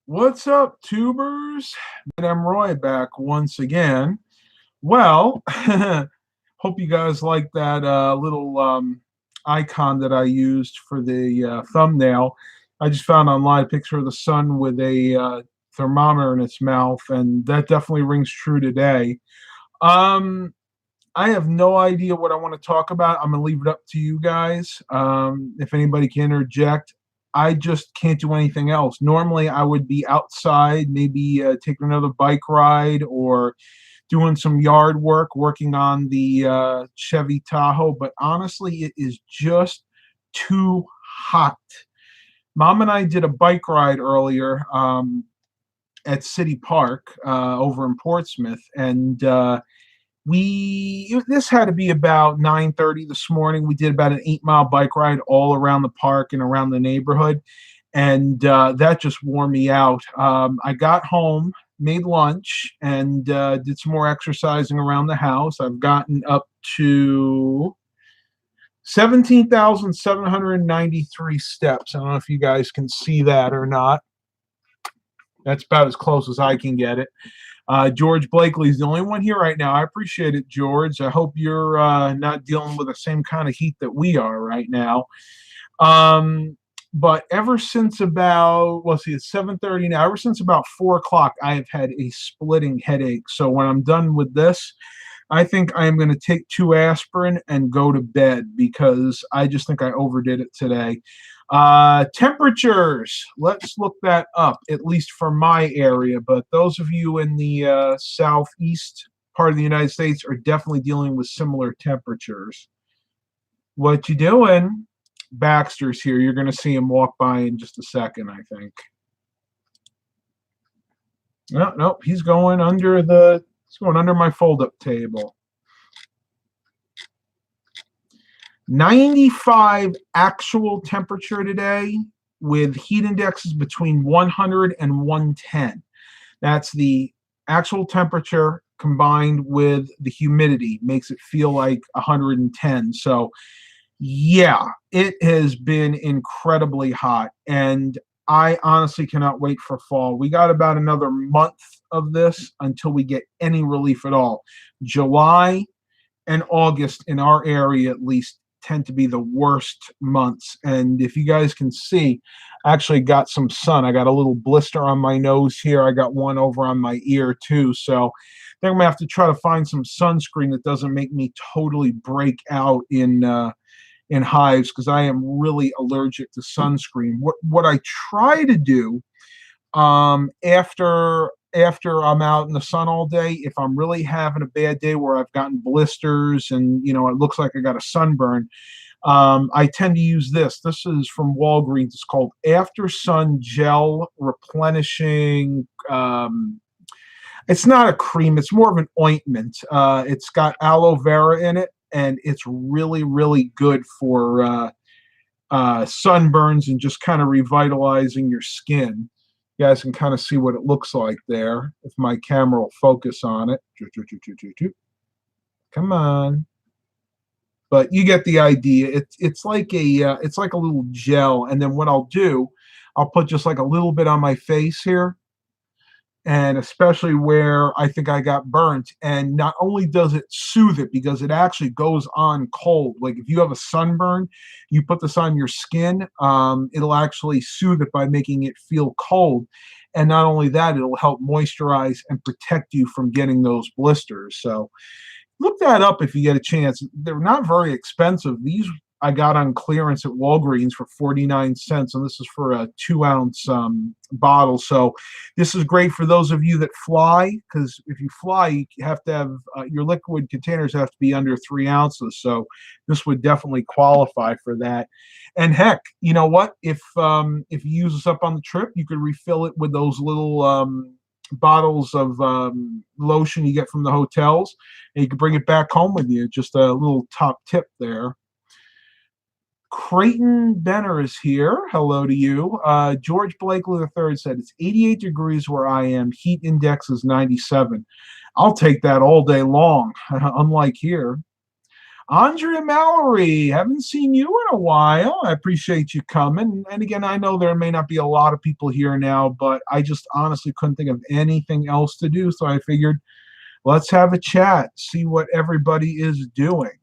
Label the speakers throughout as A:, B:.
A: What's up, tubers? I'm Roy back once again. Well, hope you guys like that little icon that I used for the thumbnail. I just found online a picture of the sun with a thermometer in its mouth, and that definitely rings true today. Um, I have no idea what I want to talk about. I'm going to leave it up to you guys. If anybody can interject, I just can't do anything else. Normally, I would be outside, maybe taking another bike ride or doing some yard work, working on the Chevy Tahoe. But honestly, it is just too hot. Mom and I did a bike ride earlier at City Park over in Portsmouth, and this had to be about 9:30 this morning. We did about an 8 mile bike ride all around the park and around the neighborhood, and that just wore me out. I got home, made lunch, and did some more exercising around the house. I've gotten up to 17,793 steps. I don't know if you guys can see that or not. That's about as close as I can get it. George Blakely's the only one here right now. I appreciate it, George. I hope you're not dealing with the same kind of heat that we are right now. But ever since about, let's see, it's 7:30 now. Ever since about 4 o'clock, I have had a splitting headache. So when I'm done with this, I think I am going to take 2 aspirin and go to bed because I just think I overdid it today. Temperatures, let's look that up, at least for my area. But those of you in the southeast part of the United States are definitely dealing with similar temperatures. What you doing? Baxter's here. You're going to see him walk by in just a second, I think. No, nope, he's going under my fold-up table. 95 actual temperature today with heat indexes between 100 and 110. That's the actual temperature combined with the humidity makes it feel like 110. So yeah, it has been incredibly hot, and I honestly cannot wait for fall. We got about another month of this until we get any relief at all. July and August in our area at least tend to be the worst months. And if you guys can see, I actually got some sun. I got a little blister on my nose here. I got one over on my ear too. So I think I'm gonna have to try to find some sunscreen that doesn't make me totally break out in hives, because I am really allergic to sunscreen. What I try to do after I'm out in the sun all day, if I'm really having a bad day where I've gotten blisters and it looks like I got a sunburn, I tend to use this. This is from Walgreens. It's called After Sun Gel Replenishing. It's not a cream. It's more of an ointment. It's got aloe vera in it, and it's really, really good for sunburns and just kind of revitalizing your skin. You guys can kind of see what it looks like there if my camera will focus on it. Come on. But you get the idea. It's like a little gel, and then what I'll do, I'll put just like a little bit on my face here, and especially where I think I got burnt. And not only does it soothe it, because it actually goes on cold. Like if you have a sunburn, you put this on your skin, it'll actually soothe it by making it feel cold. And not only that, it'll help moisturize and protect you from getting those blisters. So look that up if you get a chance. They're not very expensive. These I got on clearance at Walgreens for 49 cents, and this is for a 2-ounce bottle. So this is great for those of you that fly, because if you fly, you have to have your liquid containers have to be under 3 ounces. So this would definitely qualify for that. And heck, you know what? If you use this up on the trip, you could refill it with those little bottles of lotion you get from the hotels, and you can bring it back home with you. Just a little top tip there. Creighton Benner is here. Hello to you. George Blakely III said, it's 88 degrees where I am. Heat index is 97. I'll take that all day long, unlike here. Andrea Mallory, haven't seen you in a while. I appreciate you coming. And again, I know there may not be a lot of people here now, but I just honestly couldn't think of anything else to do. So I figured let's have a chat, see what everybody is doing.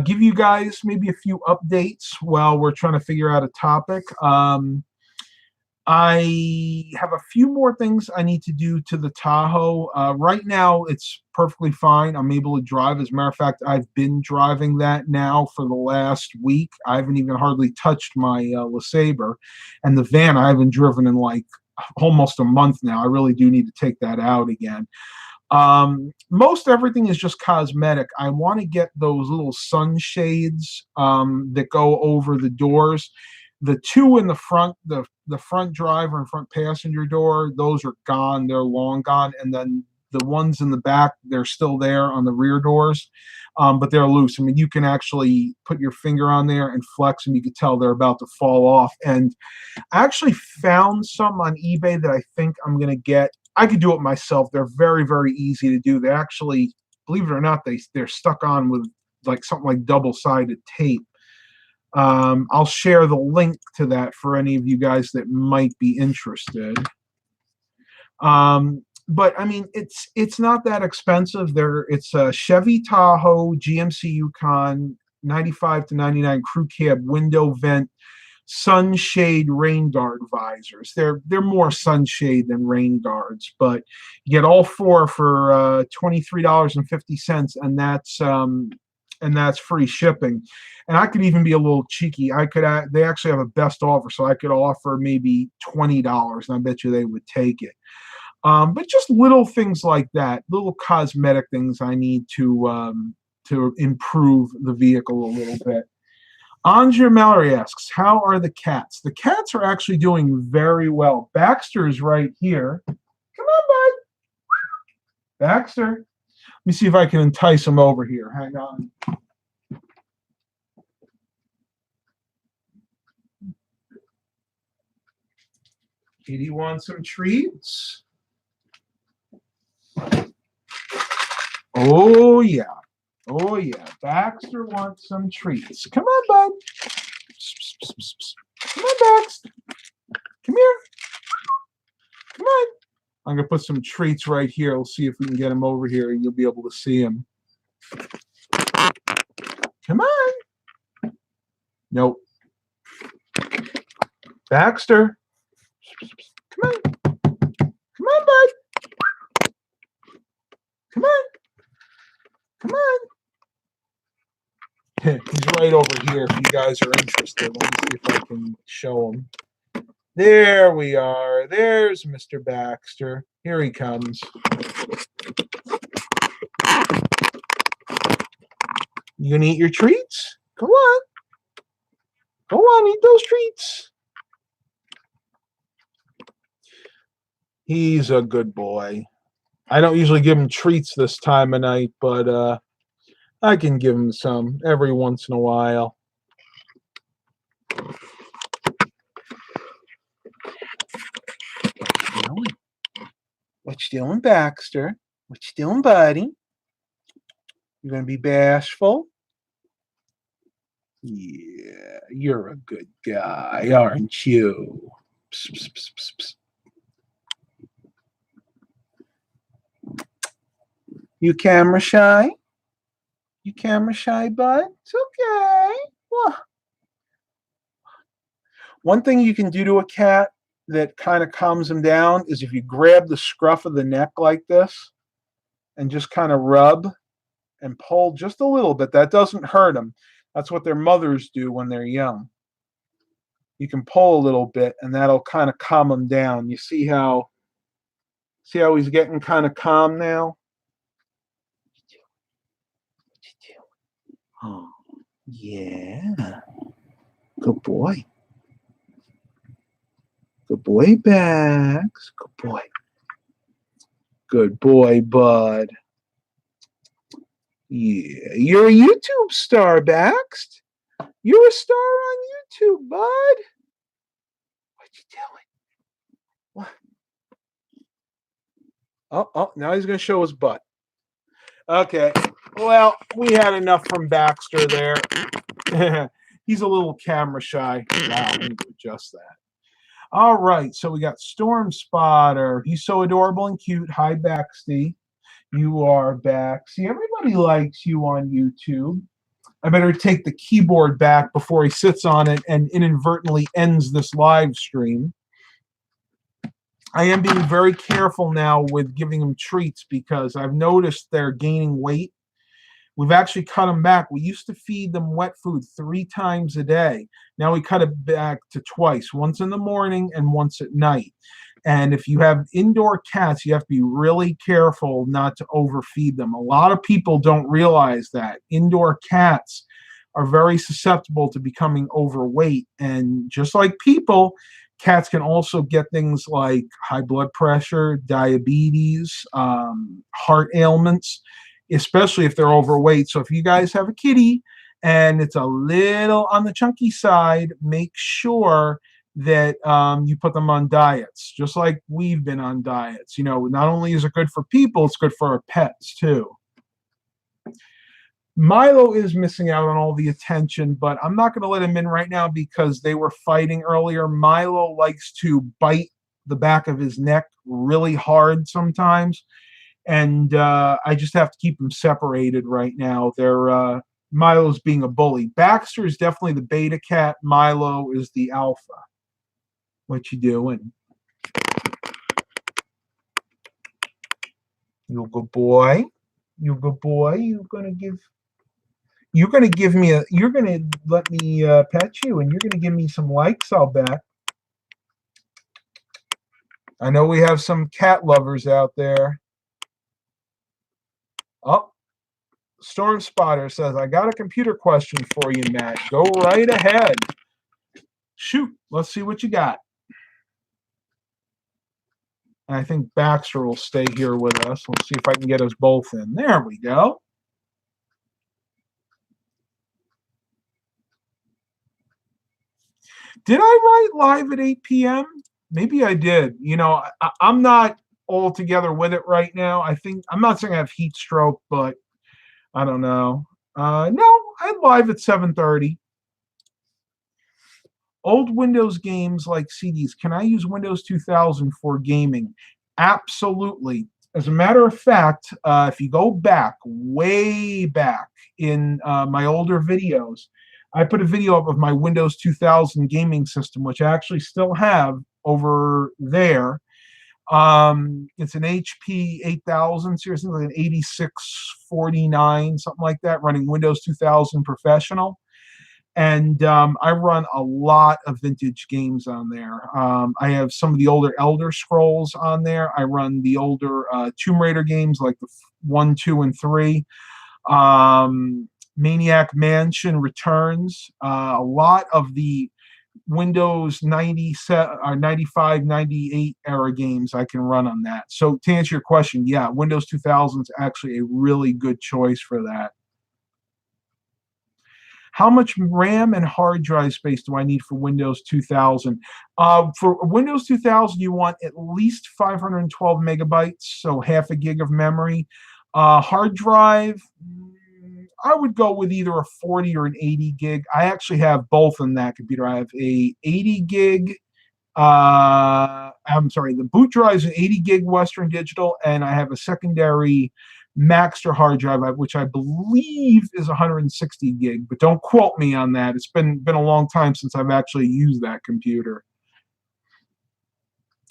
A: Give you guys maybe a few updates while we're trying to figure out a topic. I have a few more things I need to do to the Tahoe. Right now, it's perfectly fine. I'm able to drive. As a matter of fact, I've been driving that now for the last week. I haven't even hardly touched my LeSabre. And the van I haven't driven in like almost a month now. I really do need to take that out again. Most everything is just cosmetic. I want to get those little sunshades that go over the doors. The two in the front, the front driver and front passenger door, those are gone. They're long gone. And then the ones in the back, they're still there on the rear doors, but they're loose. I mean, you can actually put your finger on there and flex, and you can tell they're about to fall off. And I actually found some on eBay that I think I'm going to get. I could do it myself. They're very, very easy to do. They actually, believe it or not, they're stuck on with like something like double-sided tape. I'll share the link to that for any of you guys that might be interested. But I mean, it's not that expensive. It's a Chevy Tahoe GMC Yukon 95 to 99 crew cab window vent sunshade rain guard visors. They're more sunshade than rain guards, but you get all four for $23.50, and that's free shipping. And I could even be a little cheeky. They actually have a best offer, so I could offer maybe $20, and I bet you they would take it. But just little things like that, little cosmetic things I need to improve the vehicle a little bit. Andrea Mallory asks, how are the cats? The cats are actually doing very well. Baxter's right here. Come on, bud. Baxter. Let me see if I can entice him over here. Hang on. Kitty wants some treats. Oh, yeah. Oh, yeah. Baxter wants some treats. Come on, bud. Come on, Baxter. Come here. Come on. I'm going to put some treats right here. We'll see if we can get him over here, and you'll be able to see him. Come on. Nope. Baxter. Come on. Come on, bud. Come on. Come on. He's right over here if you guys are interested. Let me see if I can show him. There we are. There's Mr. Baxter. Here he comes. You gonna eat your treats? Go on. Go on, eat those treats. He's a good boy. I don't usually give him treats this time of night, but I can give him some every once in a while. What you doing, Baxter? What you doing, buddy? You gonna be bashful? Yeah, you're a good guy, aren't you? Psst, psst, psst, psst, psst. You camera shy? You camera shy, bud? It's okay. Well, one thing you can do to a cat that kind of calms him down is if you grab the scruff of the neck like this and just kind of rub and pull just a little bit. That doesn't hurt them. That's what their mothers do when they're young. You can pull a little bit, and that'll kind of calm them down. You see how he's getting kind of calm now? Oh, yeah. Good boy. Good boy, Bax. Good boy. Good boy, bud. Yeah, you're a YouTube star, Bax. You're a star on YouTube, bud. What you doing? What? Oh, now he's going to show his butt. Okay. Well, we had enough from Baxter there. He's a little camera shy. Wow, I need to adjust that. All right, so we got Storm Spotter. He's so adorable and cute. Hi, Baxty. You are back. See, everybody likes you on YouTube. I better take the keyboard back before he sits on it and inadvertently ends this live stream. I am being very careful now with giving them treats because I've noticed they're gaining weight. We've actually cut them back. We used to feed them wet food 3 times a day. Now we cut it back to twice, once in the morning and once at night. And if you have indoor cats, you have to be really careful not to overfeed them. A lot of people don't realize that. Indoor cats are very susceptible to becoming overweight. And just like people, cats can also get things like high blood pressure, diabetes, heart ailments, especially if they're overweight. So if you guys have a kitty and it's a little on the chunky side, make sure that you put them on diets, just like we've been on diets. You know, not only is it good for people, it's good for our pets too. Milo is missing out on all the attention, but I'm not going to let him in right now because they were fighting earlier. Milo likes to bite the back of his neck really hard sometimes, and I just have to keep them separated right now. They're Milo's being a bully. Baxter is definitely the beta cat. Milo is the alpha. What you doing? You good boy. You good boy. You're gonna let me pet you, and you're gonna give me some likes. I'll bet. I know we have some cat lovers out there. Oh, Storm Spotter says, I got a computer question for you, Matt. Go right ahead. Shoot, let's see what you got. And I think Baxter will stay here with us. Let's see if I can get us both in. There we go. Did I write live at 8 p.m.? Maybe I did. You know, I'm not all together with it right now. I'm not saying I have heat stroke, but I don't know. No, I'm live at 7:30. Old Windows games like CDs. Can I use Windows 2000 for gaming? Absolutely. As a matter of fact, if you go back, way back in my older videos, I put a video up of my Windows 2000 gaming system, which I actually still have over there. It's an HP 8000 series, like an 8649, something like that, running Windows 2000 Professional. And I run a lot of vintage games on there. I have some of the older Elder Scrolls on there. I run the older Tomb Raider games like the 1, 2, and 3. Maniac Mansion Returns. A lot of the Windows 97 or 95, 98 era games I can run on that. So to answer your question, yeah, Windows 2000 is actually a really good choice for that. How much RAM and hard drive space do I need for Windows 2000? For Windows 2000, you want at least 512 megabytes, so half a gig of memory. Hard drive, I would go with either a 40 or an 80 gig. I actually have both in that computer. I have a 80 gig. I'm sorry, the boot drive is an 80 gig Western Digital, and I have a secondary Baxter hard drive, which I believe is 160 gig, but don't quote me on that. It's been a long time since I've actually used that computer.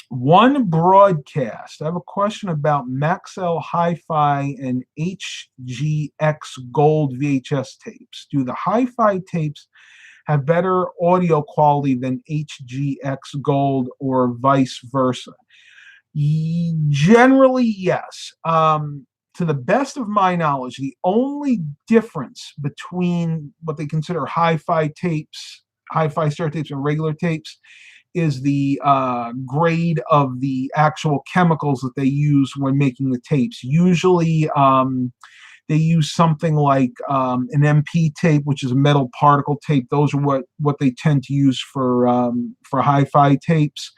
A: One broadcast. I have a question about Maxell HiFi and HGX Gold VHS tapes. Do the HiFi tapes have better audio quality than HGX Gold or vice versa? Generally, yes. To the best of my knowledge, the only difference between what they consider HiFi tapes, HiFi star tapes, and regular tapes is the grade of the actual chemicals that they use when making the tapes. Usually, they use something like an MP tape, which is a metal particle tape. Those are what they tend to use for HiFi tapes,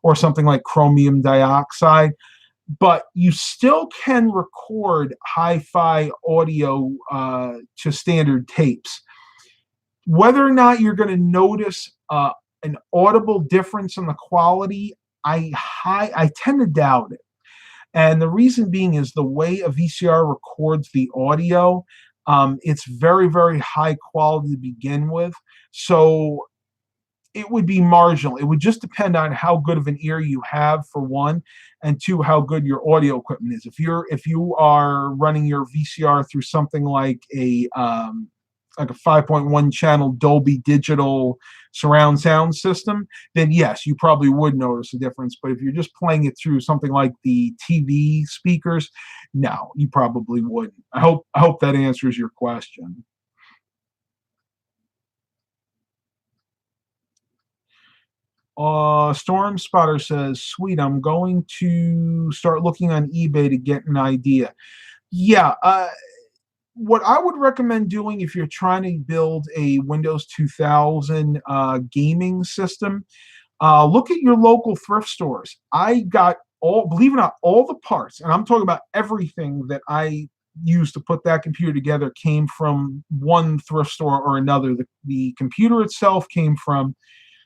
A: or something like chromium dioxide. but you still can record hi-fi audio to standard tapes. Whether or not you're going to notice an audible difference in the quality, I tend to doubt it. And the reason being is the way a VCR records the audio, it's very, very high quality to begin with. So it would be marginal. It would just depend on how good of an ear you have, for one, and two, how good your audio equipment is. If you are running your VCR through something like a 5.1 channel Dolby Digital surround sound system, then yes, you probably would notice a difference. But if you're just playing it through something like the TV speakers, no, you probably wouldn't. I hope that answers your question. Storm Spotter says, "Sweet, I'm going to start looking on eBay to get an idea." Yeah, what I would recommend doing if you're trying to build a Windows 2000 gaming system, look at your local thrift stores. I got believe it or not, all the parts, and I'm talking about everything that I used to put that computer together came from one thrift store or another. The computer itself came from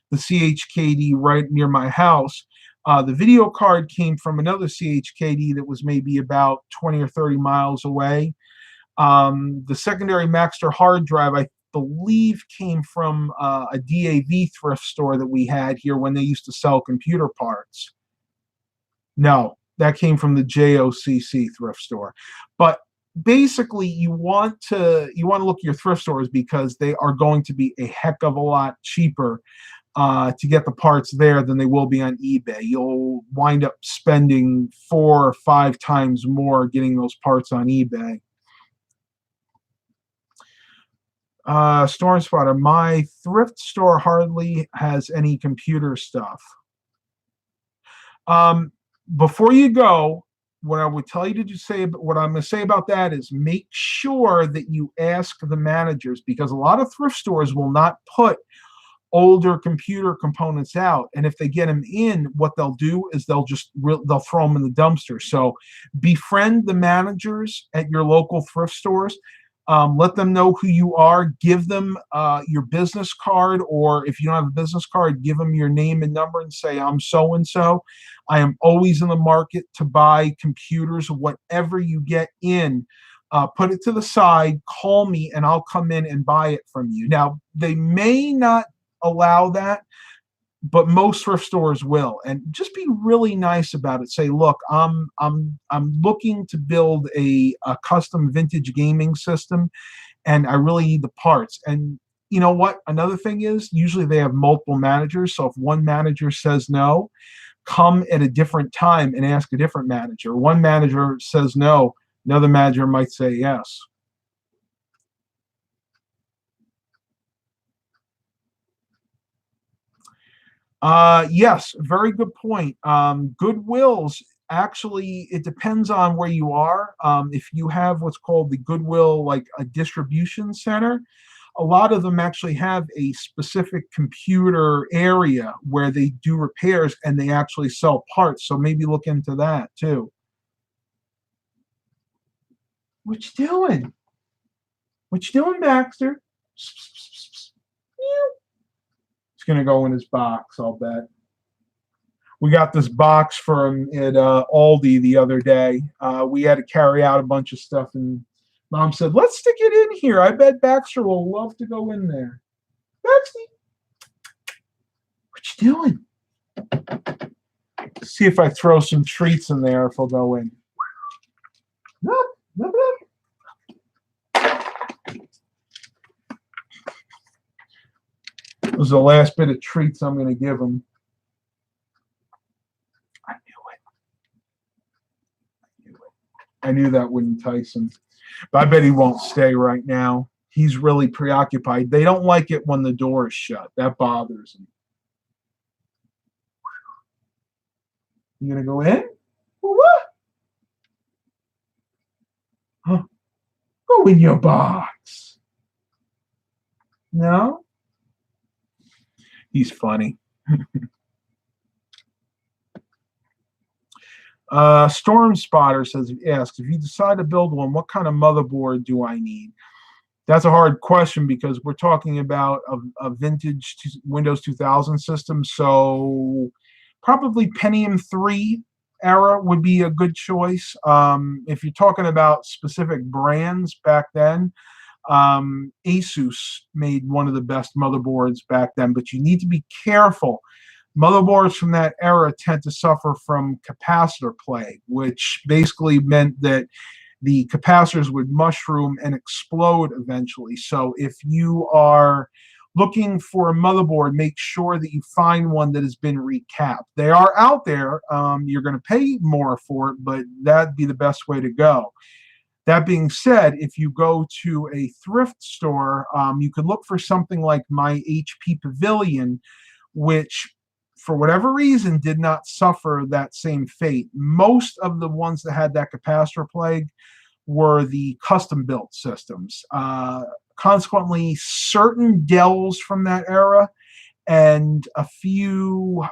A: the CHKD right near my house. The video card came from another CHKD that was maybe about 20 or 30 miles away. The secondary Baxter hard drive, I believe, came from a DAV thrift store that we had here when they used to sell computer parts. No, that came from the JOCC thrift store. But basically, you want to look at your thrift stores because they are going to be a heck of a lot cheaper to get the parts there than they will be on eBay. You'll wind up spending 4 or 5 times more getting those parts on eBay. Storm Spotter, my thrift store hardly has any computer stuff. Before you go, what I would tell you to say, what I'm going to say about that is make sure that you ask the managers, because a lot of thrift stores will not put older computer components out, and if they get them in, what they'll do is they'll throw them in the dumpster. So befriend the managers at your local thrift stores. Let them know who you are. Give them your business card, or if you don't have a business card, give them your name and number and say, "I'm so and so. I am always in the market to buy computers. Whatever you get in, put it to the side, call me, and I'll come in and buy it from you." Now, they may not allow that, but most thrift stores will. And just be really nice about it. Say, "Look, I'm looking to build a custom vintage gaming system, and I really need the parts." And you know what? Another thing is, usually they have multiple managers. So if one manager says no, come at a different time and ask a different manager. One manager says no, another manager might say yes. Yes, very good point. Goodwills, actually, it depends on where you are. If you have what's called the Goodwill, like a distribution center, a lot of them actually have a specific computer area where they do repairs and they actually sell parts. So maybe look into that too. What you doing? What you doing, Baxter? It's gonna go in his box, I'll bet. We got this box from at Aldi the other day. We had to carry out a bunch of stuff, and Mom said, "Let's stick it in here. I bet Baxter will love to go in there." Baxter, what you doing? See if I throw some treats in there, if he'll go in. Look, look, look. This is the last bit of treats I'm going to give him. I knew it. I knew that would entice him. But I bet he won't stay right now. He's really preoccupied. They don't like it when the door is shut. That bothers him. You gonna go in? What? Huh? Go in your box. No? He's funny. Storm Spotter asks, if you decide to build one, what kind of motherboard do I need? That's a hard question because we're talking about a vintage Windows 2000 system. So probably Pentium 3 era would be a good choice. If you're talking about specific brands back then, Asus made one of the best motherboards back then, but you need to be careful. Motherboards from that era tend to suffer from capacitor plague, which basically meant that the capacitors would mushroom and explode eventually. So if you are looking for a motherboard, make sure that you find one that has been recapped. They are out there. You're going to pay more for it, but that'd be the best way to go. That being said, if you go to a thrift store, you can look for something like my HP Pavilion, which for whatever reason did not suffer that same fate. Most of the ones that had that capacitor plague were the custom built systems. Consequently, certain Dells from that era and a few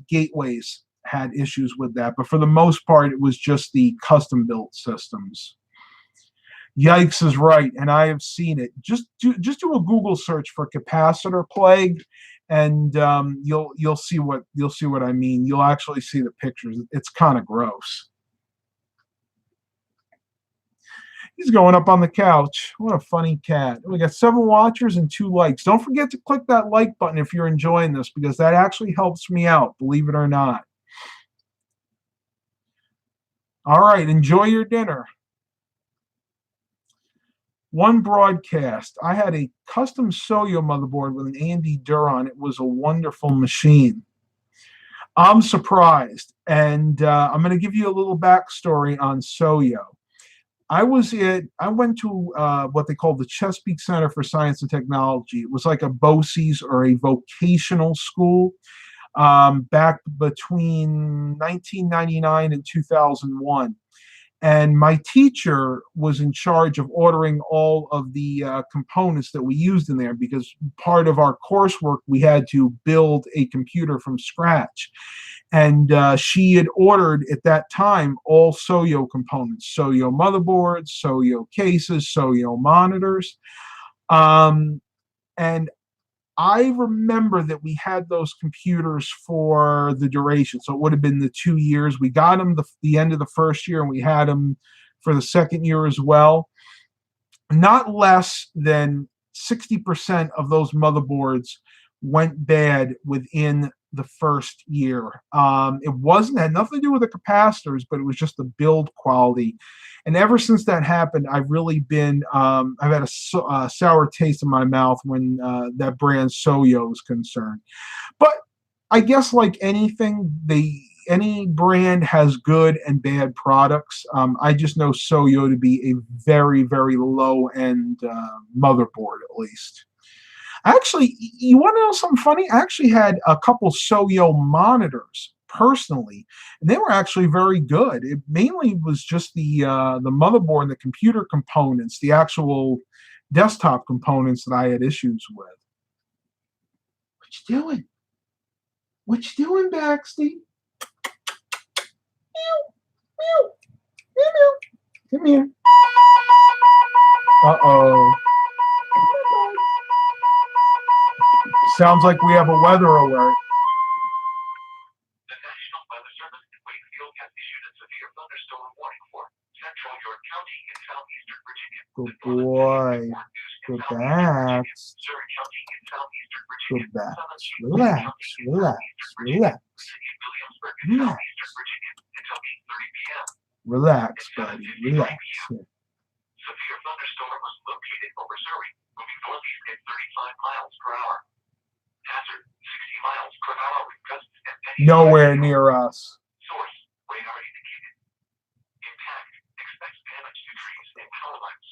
A: gateways had issues with that, but for the most part, it was just the custom built systems. Yikes is right, and I have seen it. Just do a Google search for capacitor plague, and you'll see what I mean. You'll actually see the pictures. It's kind of gross. He's going up on the couch. What a funny cat. We got 7 watchers and 2 likes. Don't forget to click that like button if you're enjoying this, because that actually helps me out, believe it or not. All right, enjoy your dinner. One broadcast. I had a custom Soyo motherboard with an AMD Duron. It was a wonderful machine. I'm surprised, and I'm going to give you a little backstory on Soyo. I went to what they call the Chesapeake Center for Science and Technology. It was like a BOCES or a vocational school back between 1999 and 2001. And my teacher was in charge of ordering all of the components that we used in there, because part of our coursework, we had to build a computer from scratch. And she had ordered at that time all Soyo components, Soyo motherboards, Soyo cases, Soyo monitors. And I remember that we had those computers for the duration. So it would have been the 2 years. We got them the end of the first year, and we had them for the second year as well. Not less than 60% of those motherboards went bad within the first year. It had nothing to do with the capacitors, but it was just the build quality. And ever since that happened, I've really been, I've had a sour taste in my mouth when that brand Soyo is concerned. But I guess like anything, any brand has good and bad products. I just know Soyo to be a very, very low-end motherboard, at least. Actually, you want to know something funny? I actually had a couple Soyo monitors personally, and they were actually very good. It mainly was just the motherboard and the computer components, the actual desktop components that I had issues with. What you doing? What you doing, Baxter? Meow, meow, meow, come here. Uh-oh. Sounds like we have a weather alert.
B: The National Weather Service in Wakefield has issued a severe thunderstorm warning for central York County in southeastern Virginia.
A: Good boy. Good back.
B: Surrey County in southeastern
A: Good
B: Virginia.
A: back.
B: Southern
A: Relax, relax, relax.
B: Williamsburg in
A: Relax.
B: southeastern Virginia until 8:30 p.m.
A: Relax, buddy. Relax.
B: Severe thunderstorm was located over Surrey, moving northeast at 35 miles per hour. Hazard 60 miles per hour with gusts and pennies.
A: Nowhere near us.
B: Source radar indicated. Impact expects damage to trees and power lines.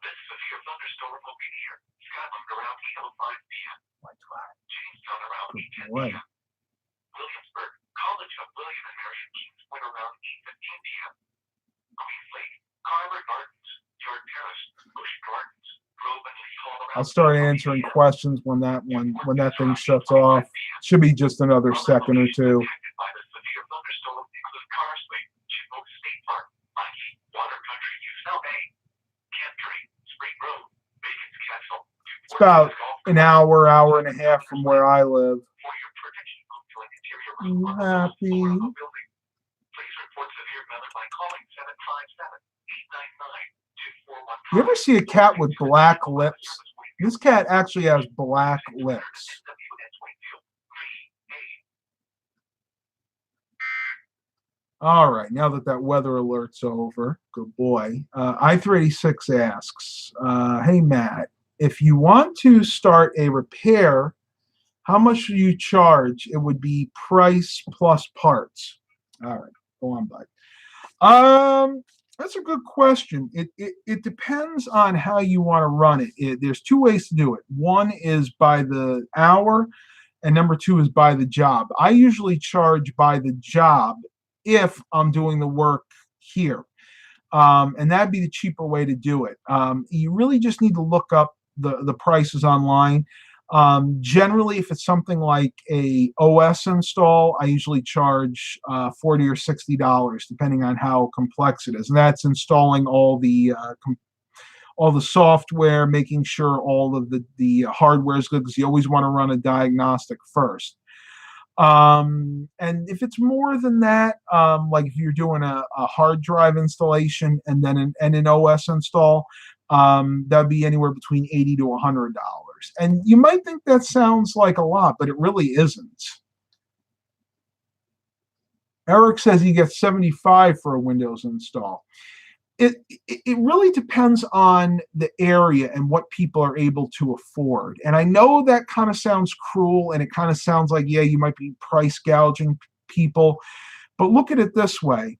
B: This severe thunderstorm will be near Scotland around 8:05 p.m. Jamestown around 8:10 p.m. Williamsburg, College of William and Mary Kingswood around 8:15 p.m. Queens Lake, Carver Gardens, York Terrace, Ocean Gardens, Grove and Lee Hall around.
A: I'll start answering questions when that thing shuts off. Should be just another second or two.
B: Impacted by the severe thunderstorm include
A: about an hour, hour and a half from where I live.
B: For your protection to an interior
A: Are you
B: room on the ground
A: happy?
B: floor of a building. Please report severe weather by calling 757-899-2415.
A: You ever see a cat with black lips? This cat actually has black lips. All right, now that that weather alert's over, good boy. I386 asks, hey, Matt, if you want to start a repair, how much do you charge? It would be price plus parts. All right, go on, bud. That's a good question. It depends on how you want to run it. There's two ways to do it. One is by the hour, and number two is by the job. I usually charge by the job if I'm doing the work here. And that'd be the cheaper way to do it. You really just need to look up the prices online. Generally, if it's something like a OS install, I usually charge $40 or $60, depending on how complex it is. And that's installing all the software, making sure all of the hardware is good, because you always want to run a diagnostic first. And if it's more than that, like if you're doing a hard drive installation and then an OS install, that'd be anywhere between $80 to $100. And you might think that sounds like a lot, but it really isn't. Eric says he gets $75 for a Windows install. It really depends on the area and what people are able to afford. And I know that kind of sounds cruel, and it kind of sounds like, yeah, you might be price gouging people, but look at it this way.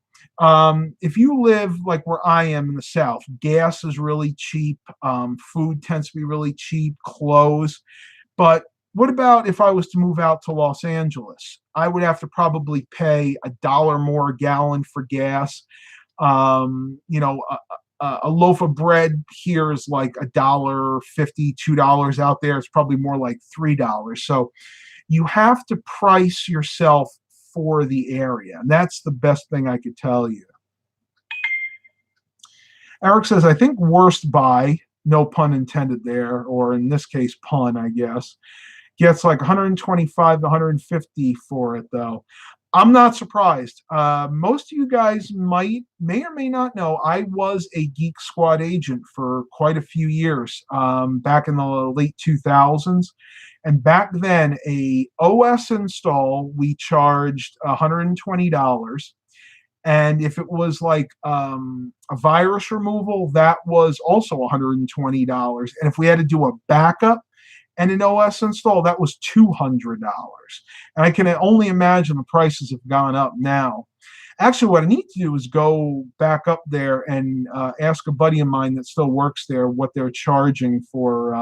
A: If you live like where I am in the South, gas is really cheap. Food tends to be really cheap, clothes. But what about if I was to move out to Los Angeles? I would have to probably pay $1 more a gallon for gas. A loaf of bread here is like $1.50, $2 out there. It's probably more like $3. So you have to price yourself for the area. And that's the best thing I could tell you. Eric says, I think worst buy, no pun intended there, or in this case, pun, I guess, gets like 125 to 150 for it, though. I'm not surprised. Most of you guys may or may not know, I was a Geek Squad agent for quite a few years, back in the late 2000s. And back then, a OS install, we charged $120. And if it was like a virus removal, that was also $120. And if we had to do a backup and an OS install, that was $200. And I can only imagine the prices have gone up now. Actually, what I need to do is go back up there and ask a buddy of mine that still works there what they're charging for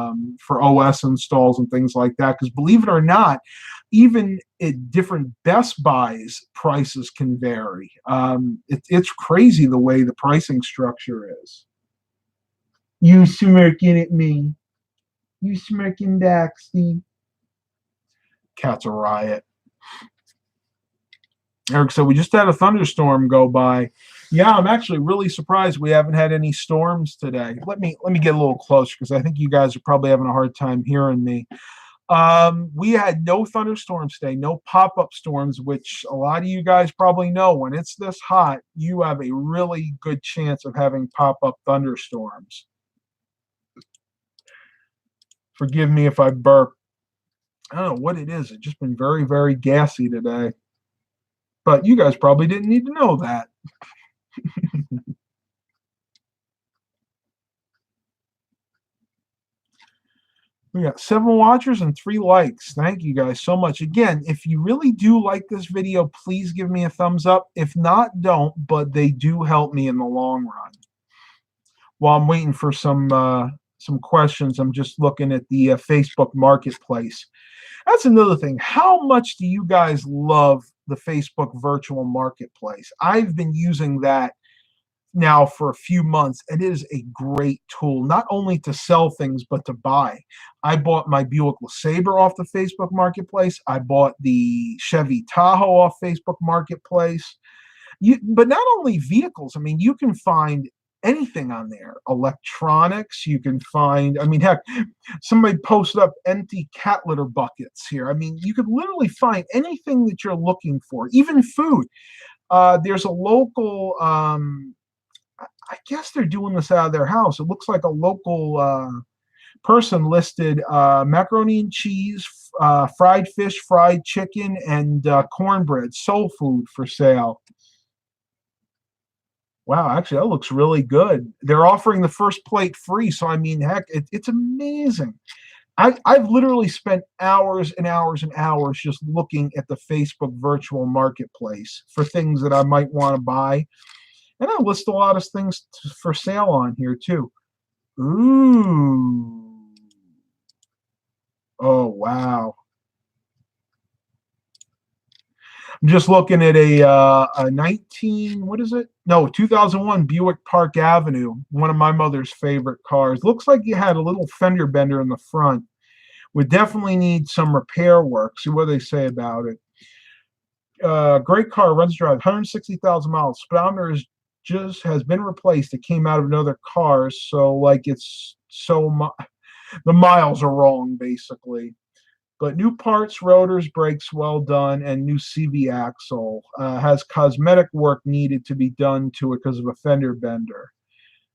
A: OS installs and things like that. Because believe it or not, even at different Best Buys, prices can vary. It's crazy the way the pricing structure is. You smirking at me. You smirking back, Steve. Cat's a riot. Eric said, we just had a thunderstorm go by. Yeah, I'm actually really surprised we haven't had any storms today. Let me get a little closer, because I think you guys are probably having a hard time hearing me. We had no thunderstorms today, no pop-up storms, which a lot of you guys probably know. When it's this hot, you have a really good chance of having pop-up thunderstorms. Forgive me if I burp. I don't know what it is. It's just been very, very gassy today. But you guys probably didn't need to know that. We got 7 watchers and 3 likes. Thank you guys so much. Again, if you really do like this video, please give me a thumbs up. If not, don't. But they do help me in the long run. While I'm waiting for some questions, I'm just looking at the Facebook Marketplace. That's another thing. How much do you guys love the Facebook Virtual Marketplace? I've been using that now for a few months, and it is a great tool, not only to sell things, but to buy. I bought my Buick LeSabre off the Facebook Marketplace. I bought the Chevy Tahoe off Facebook Marketplace. But not only vehicles, I mean, you can find anything on there. Electronics, you can find, I mean, heck, somebody posted up empty cat litter buckets here. I mean, you could literally find anything that you're looking for, even food. There's a local, I guess they're doing this out of their house. It looks like a local person listed macaroni and cheese, fried fish, fried chicken, and cornbread, soul food for sale. Wow, actually, that looks really good. They're offering the first plate free. So, I mean, heck, it's amazing. I've literally spent hours and hours and hours just looking at the Facebook virtual marketplace for things that I might want to buy. And I list a lot of things for sale on here, too. Ooh. Oh, wow. I'm just looking at a 2001 Buick Park Avenue, one of my mother's favorite cars. Looks like you had a little fender bender in the front. Would definitely need some repair work. See what they say about it. Great car, runs dry, 160,000 miles. Speedometer has been replaced. It came out of another car, so like the miles are wrong basically. But new parts, rotors, brakes, well done, and new CV axle. Has cosmetic work needed to be done to it because of a fender bender.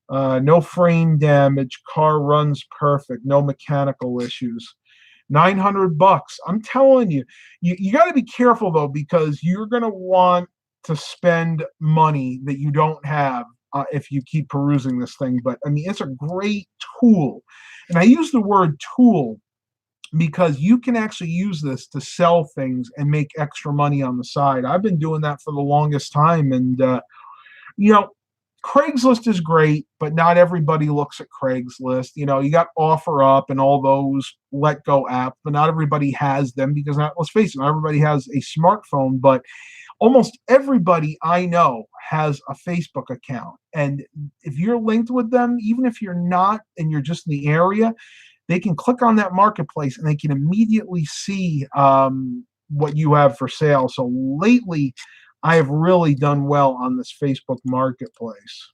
A: No frame damage. Car runs perfect. No mechanical issues. $900. I'm telling you, you got to be careful though, because you're going to want to spend money that you don't have if you keep perusing this thing. But I mean, it's a great tool, and I use the word tool because you can actually use this to sell things and make extra money on the side. I've been doing that for the longest time. And, Craigslist is great, but not everybody looks at Craigslist. You got OfferUp and all those Let Go apps, but not everybody has them because, let's face it, not everybody has a smartphone, but almost everybody I know has a Facebook account. And if you're linked with them, even if you're not and you're just in the area, they can click on that marketplace and they can immediately see what you have for sale. So lately, I have really done well on this Facebook marketplace.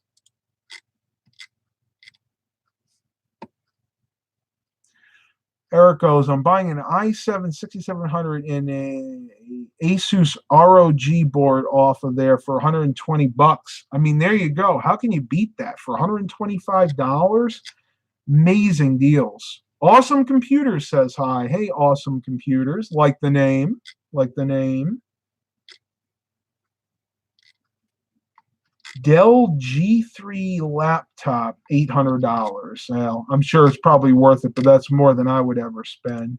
A: Eric goes, I'm buying an i7 6700 in a Asus ROG board off of there for $120. I mean, there you go. How can you beat that for $125? Amazing deals. Awesome Computers says hi. Hey, Awesome Computers. Like the name. Like the name. Dell G3 laptop, $800. Well, I'm sure it's probably worth it, but that's more than I would ever spend.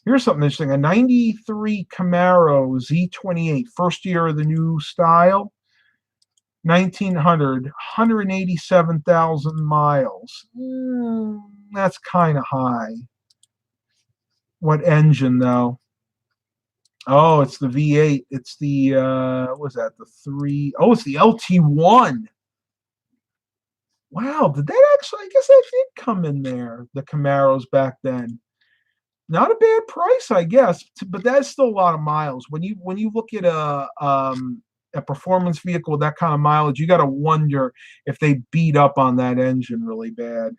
A: Here's something interesting. A 93 Camaro Z28, first year of the new style. 1900, 187,000 miles. That's kind of high. What engine, though? Oh, it's the V8. It's the, what was that? The 3. Oh, it's the LT1. Wow, did that actually, I guess that did come in there, the Camaros back then. Not a bad price, I guess, but that's still a lot of miles. When you look at a performance vehicle with that kind of mileage, you got to wonder if they beat up on that engine really bad.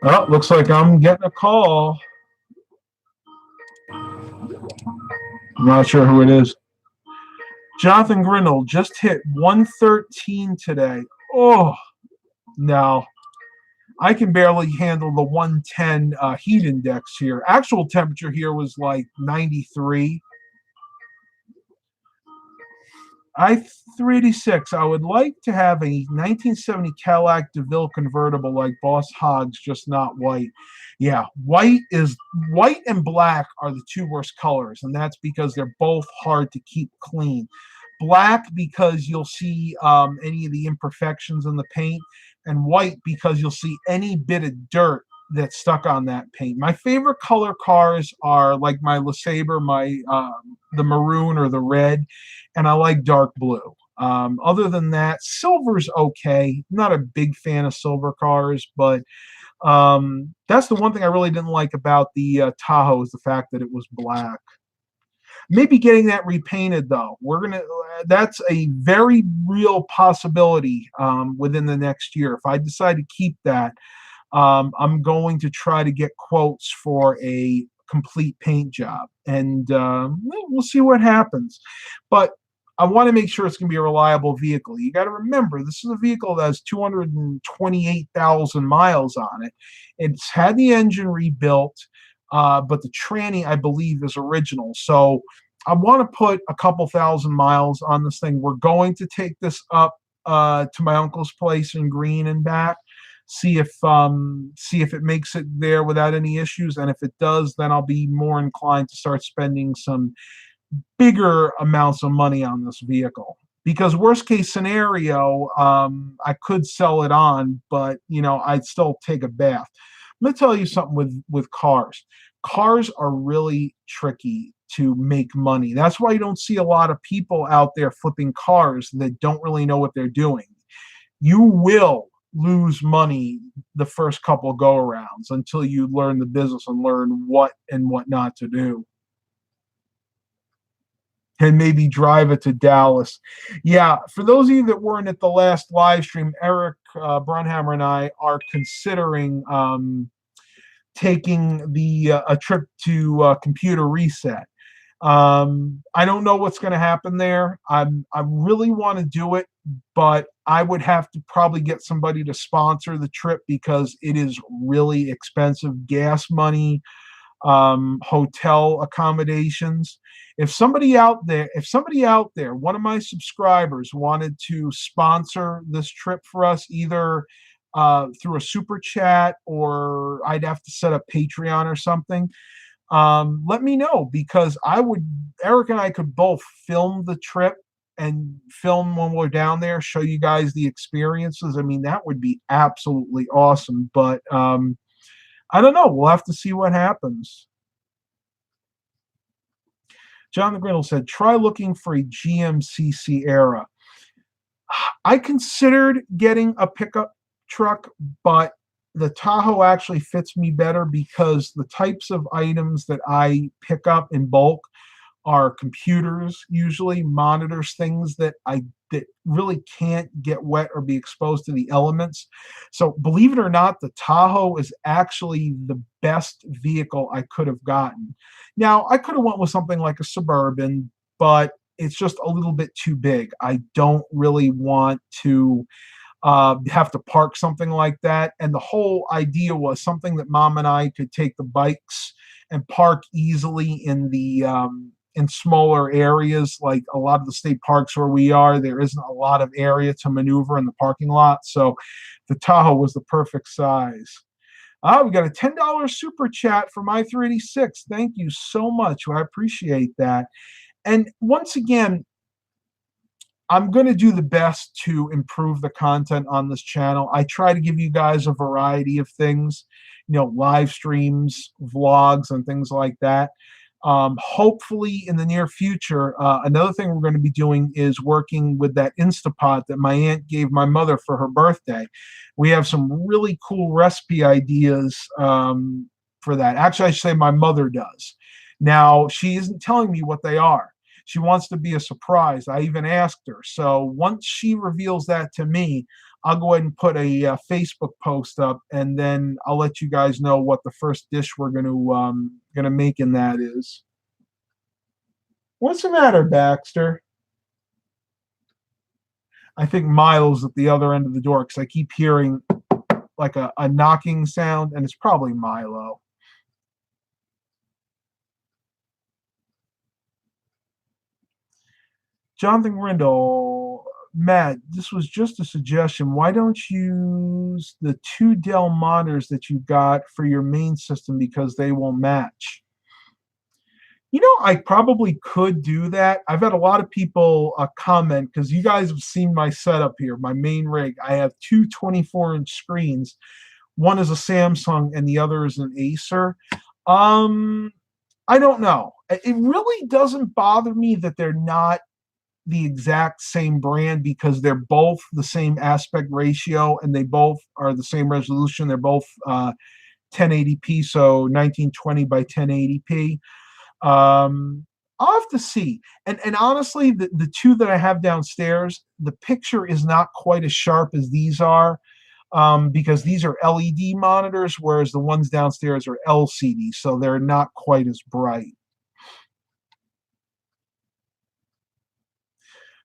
A: Oh, looks like I'm getting a call. I'm not sure who it is. Jonathan Grindle just hit 113 today. Oh, no. I can barely handle the 110 heat index here. Actual temperature here was like 93. I-386. I would like to have a 1970 Cadillac DeVille convertible like Boss Hogg's, just not white. Yeah, white and black are the two worst colors, and that's because they're both hard to keep clean. Black because you'll see any of the imperfections in the paint, and white because you'll see any bit of dirt that's stuck on that paint. My favorite color cars are like my LeSabre, the maroon or the red, and I like dark blue. Other than that, silver's okay. I'm not a big fan of silver cars, but that's the one thing I really didn't like about the Tahoe is the fact that it was black. Maybe getting that repainted though. That's a very real possibility within the next year. If I decide to keep that, I'm going to try to get quotes for a complete paint job, and we'll see what happens. But I want to make sure it's going to be a reliable vehicle. You got to remember, this is a vehicle that has 228,000 miles on it. It's had the engine rebuilt, but the tranny, I believe, is original. So I want to put a couple thousand miles on this thing. We're going to take this up to my uncle's place in Green and back, see if it makes it there without any issues. And if it does, then I'll be more inclined to start spending some bigger amounts of money on this vehicle, because worst case scenario, I could sell it on, but I'd still take a bath. I'm gonna tell you something with cars. Cars are really tricky to make money. That's why you don't see a lot of people out there flipping cars that don't really know what they're doing. You will lose money the first couple go arounds until you learn the business and learn what and what not to do, and maybe drive it to Dallas. Yeah, for those of you that weren't at the last live stream, Eric Brunhammer and I are considering taking a trip to Computer Reset. I don't know what's going to happen there. I really want to do it, but I would have to probably get somebody to sponsor the trip because it is really expensive. Gas money, hotel accommodations. If somebody out there, one of my subscribers wanted to sponsor this trip for us, either through a super chat, or I'd have to set up Patreon or something, let me know, because Eric and I could both film the trip and film when we're down there, show you guys the experiences. I mean, that would be absolutely awesome. But I don't know. We'll have to see what happens. Jonathan Grindle said, try looking for a GMCC era. I considered getting a pickup truck, but the Tahoe actually fits me better because the types of items that I pick up in bulk are computers, usually monitors, things that really can't get wet or be exposed to the elements. So believe it or not, the Tahoe is actually the best vehicle I could have gotten. Now, I could have went with something like a Suburban, but it's just a little bit too big. I don't really want to have to park something like that. And the whole idea was something that Mom and I could take the bikes and park easily in smaller areas. Like a lot of the state parks where we are, there isn't a lot of area to maneuver in the parking lot. So the Tahoe was the perfect size. We got a $10 super chat from I386. Thank you so much. I appreciate that. And once again, I'm going to do the best to improve the content on this channel. I try to give you guys a variety of things, live streams, vlogs, and things like that. Hopefully in the near future, another thing we're going to be doing is working with that Instapot that my aunt gave my mother for her birthday. We have some really cool recipe ideas for that. Actually, I should say my mother does. Now, she isn't telling me what they are. She wants to be a surprise. I even asked her. So once she reveals that to me, I'll go ahead and put a Facebook post up, and then I'll let you guys know what the first dish we're gonna make in that is. What's the matter, Baxter? I think Milo's at the other end of the door because I keep hearing like a knocking sound, and it's probably Milo. Jonathan Grindle, Matt, this was just a suggestion. Why don't you use the 2 Dell monitors that you got for your main system because they will match? I probably could do that. I've had a lot of people comment because you guys have seen my setup here, my main rig. I have 2 24-inch screens. One is a Samsung and the other is an Acer. I don't know. It really doesn't bother me that they're not the exact same brand because they're both the same aspect ratio and they both are the same resolution. They're both 1080p, so 1920 by 1080p. I'll have to see. And honestly, the two that I have downstairs, the picture is not quite as sharp as these are, because these are LED monitors, whereas the ones downstairs are LCD, so they're not quite as bright.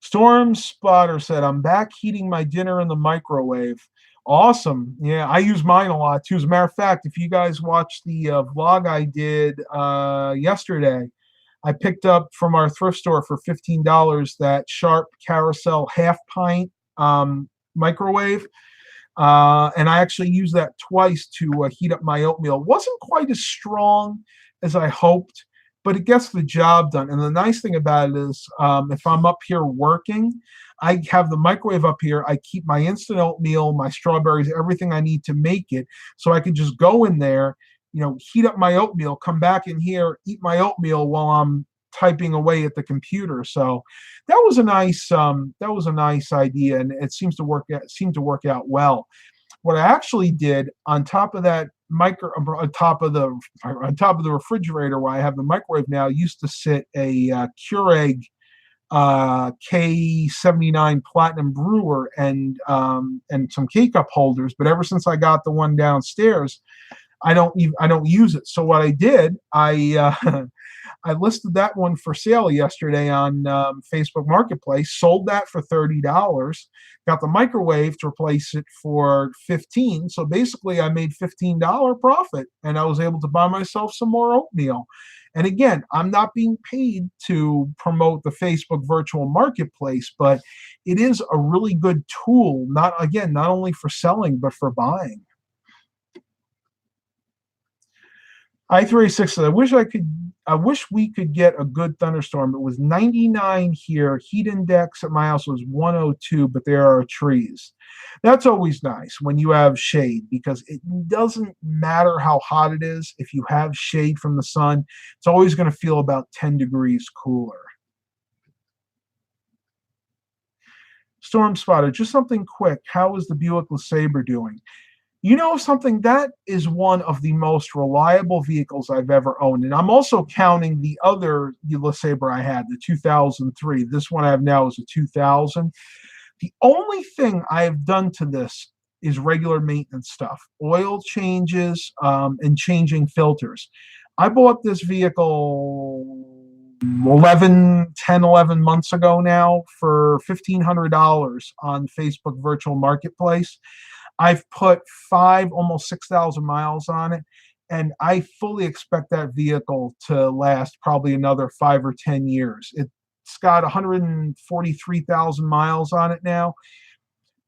A: Storm Spotter said, I'm back heating my dinner in the microwave. Awesome. Yeah, I use mine a lot too. As a matter of fact, if you guys watched the vlog I did yesterday, I picked up from our thrift store for $15 that Sharp Carousel half pint microwave. And I actually used that twice to heat up my oatmeal. It wasn't quite as strong as I hoped, but it gets the job done. And the nice thing about it is, if I'm up here working, I have the microwave up here. I keep my instant oatmeal, my strawberries, everything I need to make it. So I can just go in there, heat up my oatmeal, come back in here, eat my oatmeal while I'm typing away at the computer. So that was a nice idea, and it seemed to work out well. What I actually did on top of that on top of the refrigerator where I have the microwave now, used to sit a Keurig K79 Platinum brewer and some K-cup holders. But ever since I got the one downstairs, I don't use it. So what I did, I listed that one for sale yesterday on Facebook Marketplace, sold that for $30, got the microwave to replace it for $15. So basically I made $15 profit, and I was able to buy myself some more oatmeal. And again, I'm not being paid to promote the Facebook virtual marketplace, but it is a really good tool, not only for selling, but for buying. I-386 I wish we could get a good thunderstorm. It was 99 here. Heat index at my house was 102, but there are trees. That's always nice when you have shade, because it doesn't matter how hot it is. If you have shade from the sun, it's always going to feel about 10 degrees cooler. Storm Spotter, just something quick. How is the Buick LeSabre doing? Something, that is one of the most reliable vehicles I've ever owned. And I'm also counting the other LeSabre I had, the 2003. This one I have now is a 2000. The only thing I have done to this is regular maintenance stuff, oil changes, and changing filters. I bought this vehicle 11 months ago now for $1,500 on Facebook Virtual Marketplace. I've put almost 6,000 miles on it, and I fully expect that vehicle to last probably another 5 or 10 years. It's got 143,000 miles on it now.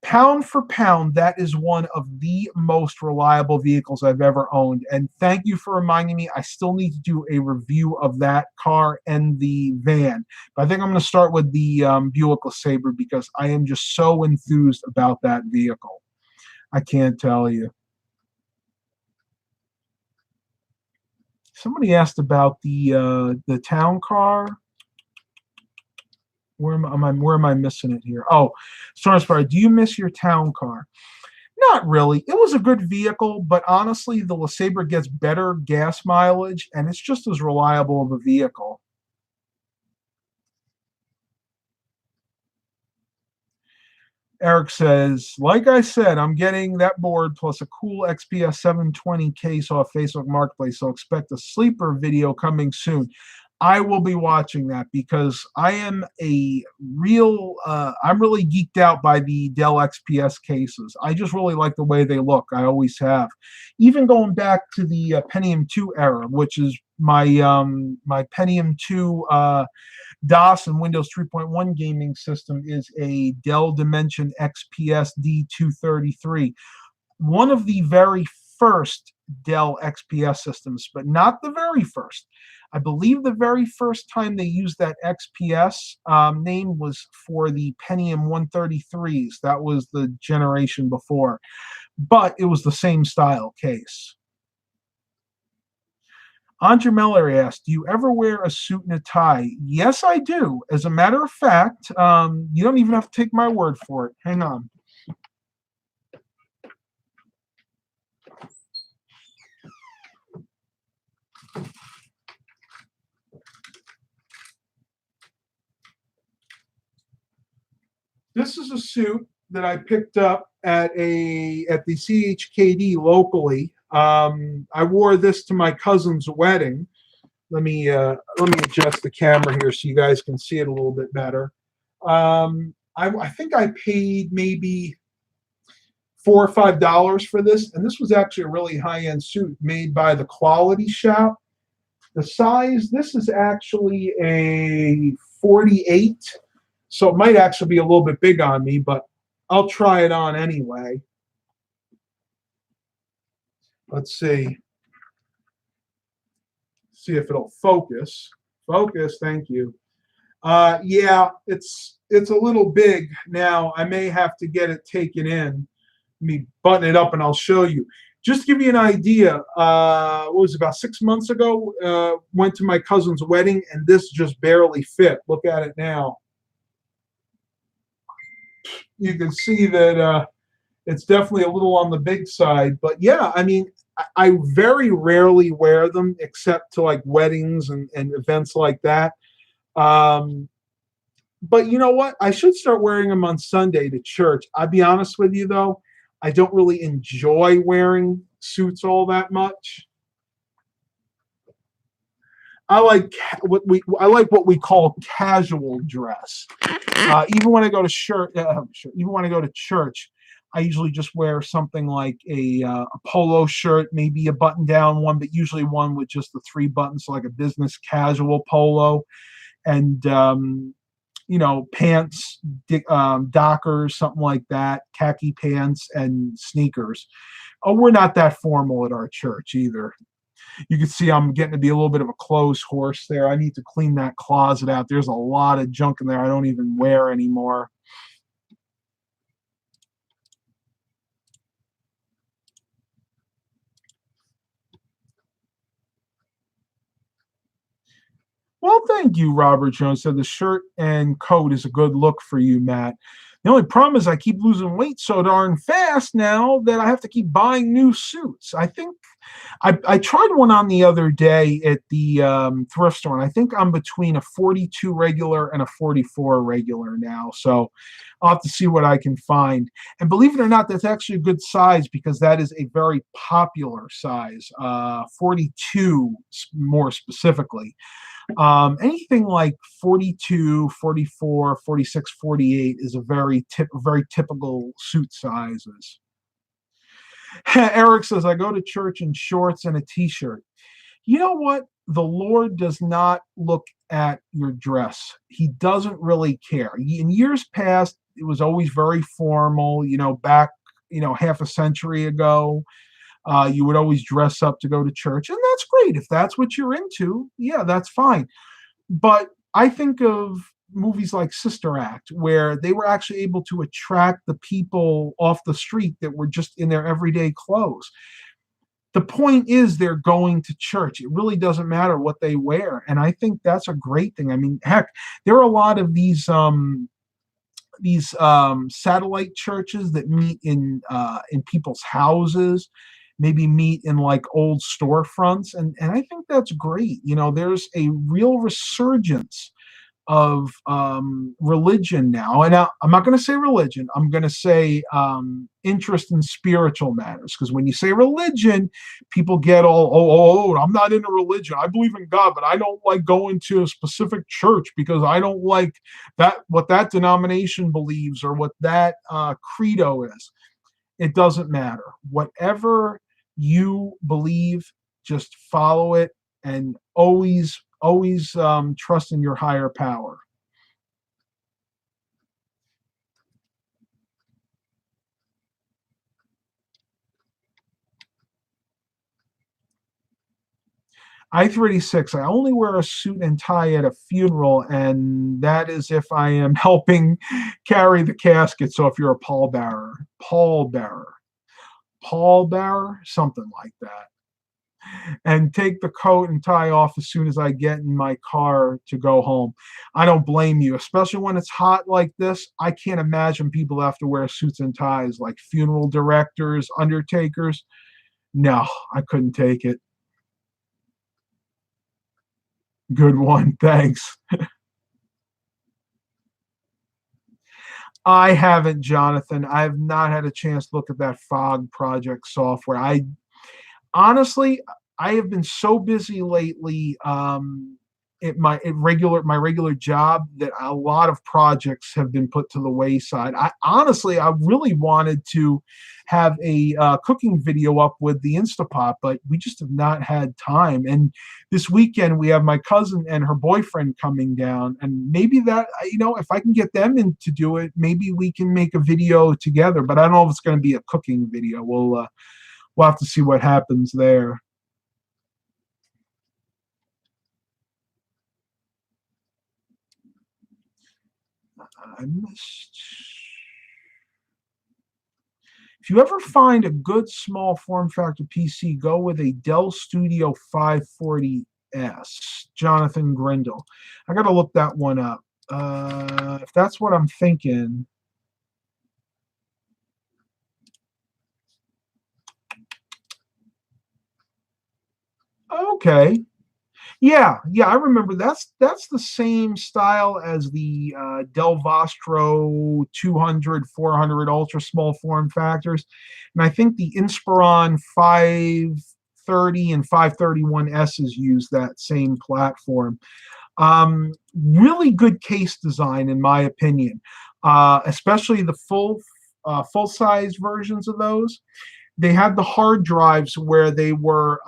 A: Pound for pound, that is one of the most reliable vehicles I've ever owned. And thank you for reminding me. I still need to do a review of that car and the van. But I think I'm going to start with the Buick LeSabre, because I am just so enthused about that vehicle. I can't tell you. Somebody asked about the town car. Where am I missing it here? Oh, Stormspire, do you miss your town car? Not really. It was a good vehicle, but honestly, the LeSabre gets better gas mileage, and it's just as reliable of a vehicle. Eric says, like I said, I'm getting that board plus a cool XPS 720 case off Facebook Marketplace, so expect a sleeper video coming soon. I will be watching that, because I'm really geeked out by the Dell XPS cases. I just really like the way they look. I always have. Even going back to the Pentium 2 era, which is my Pentium 2 DOS and Windows 3.1 gaming system, is a Dell Dimension XPS D233. One of the very first Dell XPS systems, but not the very first. I believe the very first time they used that XPS name was for the Pentium 133s. That was the generation before. But it was the same style case. Andre Mallory asked, do you ever wear a suit and a tie? Yes, I do. As a matter of fact, you don't even have to take my word for it. Hang on. This is a suit that I picked up at the CHKD locally. I wore this to my cousin's wedding. Let me adjust the camera here so you guys can see it a little bit better. I think I paid maybe $4 or $5 for this, and this was actually a really high-end suit made by the Quality Shop. The size, this is actually a 48, so it might actually be a little bit big on me, but I'll try it on anyway. Let's see. See if it'll focus. Focus, thank you. Yeah, it's a little big now. I may have to get it taken in. Let me button it up and I'll show you. Just to give you an idea, what was it, about 6 months ago, went to my cousin's wedding and this just barely fit. Look at it now. You can see that it's definitely a little on the big side. But yeah, I mean, I very rarely wear them except to like weddings and events like that. But you know what? I should start wearing them on Sunday to church. I'll be honest with you though, I don't really enjoy wearing suits all that much. I like what we call casual dress. Even when I go to even when I go to church, I usually just wear something like a polo shirt, maybe a button-down one, but usually one with just the 3 buttons, so like a business casual polo, and pants, Dockers, something like that, khaki pants, and sneakers. Oh, we're not that formal at our church either. You can see I'm getting to be a little bit of a clothes horse there. I need to clean that closet out. There's a lot of junk in there I don't even wear anymore. Well, thank you, Robert Jones. Said the shirt and coat is a good look for you, Matt. The only problem is I keep losing weight so darn fast now that I have to keep buying new suits. I think I tried one on the other day at the thrift store, and I think I'm between a 42 regular and a 44 regular now. So I'll have to see what I can find. And believe it or not, that's actually a good size because that is a very popular size, 42 more specifically. Anything like 42, 44, 46, 48 is a very typical suit sizes. Eric says, I go to church in shorts and a t-shirt. You know what? The Lord does not look at your dress. He doesn't really care. In years past, it was always very formal, back, half a century ago. You would always dress up to go to church, and that's great. If that's what you're into, yeah, that's fine. But I think of movies like Sister Act, where they were actually able to attract the people off the street that were just in their everyday clothes. The point is they're going to church. It really doesn't matter what they wear. And I think that's a great thing. I mean, heck, there are a lot of these satellite churches that meet in people's houses, maybe meet in like old storefronts, and I think that's great. There's a real resurgence of religion now, and I'm not going to say religion. I'm going to say interest in spiritual matters, because when you say religion, people get all, oh, I'm not into religion. I believe in God, but I don't like going to a specific church because I don't like what that denomination believes or what that credo is. It doesn't matter. Whatever you believe, just follow it, and always trust in your higher power. I-36, I only wear a suit and tie at a funeral, and that is if I am helping carry the casket. So if you're a pallbearer, something like that. And take the coat and tie off as soon as I get in my car to go home. I don't blame you, especially when it's hot like this. I can't imagine people have to wear suits and ties like funeral directors, undertakers. No, I couldn't take it. Good one, thanks. I haven't, Jonathan. I have not had a chance to look at that Fog project software. I honestly, I have been so busy lately my regular job that a lot of projects have been put to the wayside. I honestly, I really wanted to have a cooking video up with the Instapot, but we just have not had time. And this weekend we have my cousin and her boyfriend coming down, and maybe that, if I can get them in to do it, maybe we can make a video together. But I don't know if it's going to be a cooking video. We'll have to see what happens there. I missed. If you ever find a good small form factor PC, go with a Dell Studio 540S. Jonathan Grindle. I got to look that one up. If that's what I'm thinking. Okay. Yeah, I remember that's the same style as the Del Vostro 200, 400 ultra small form factors, and I think the Inspiron 530 and 531S's use that same platform. Really good case design, in my opinion, especially the full size versions of those. They had the hard drives where they were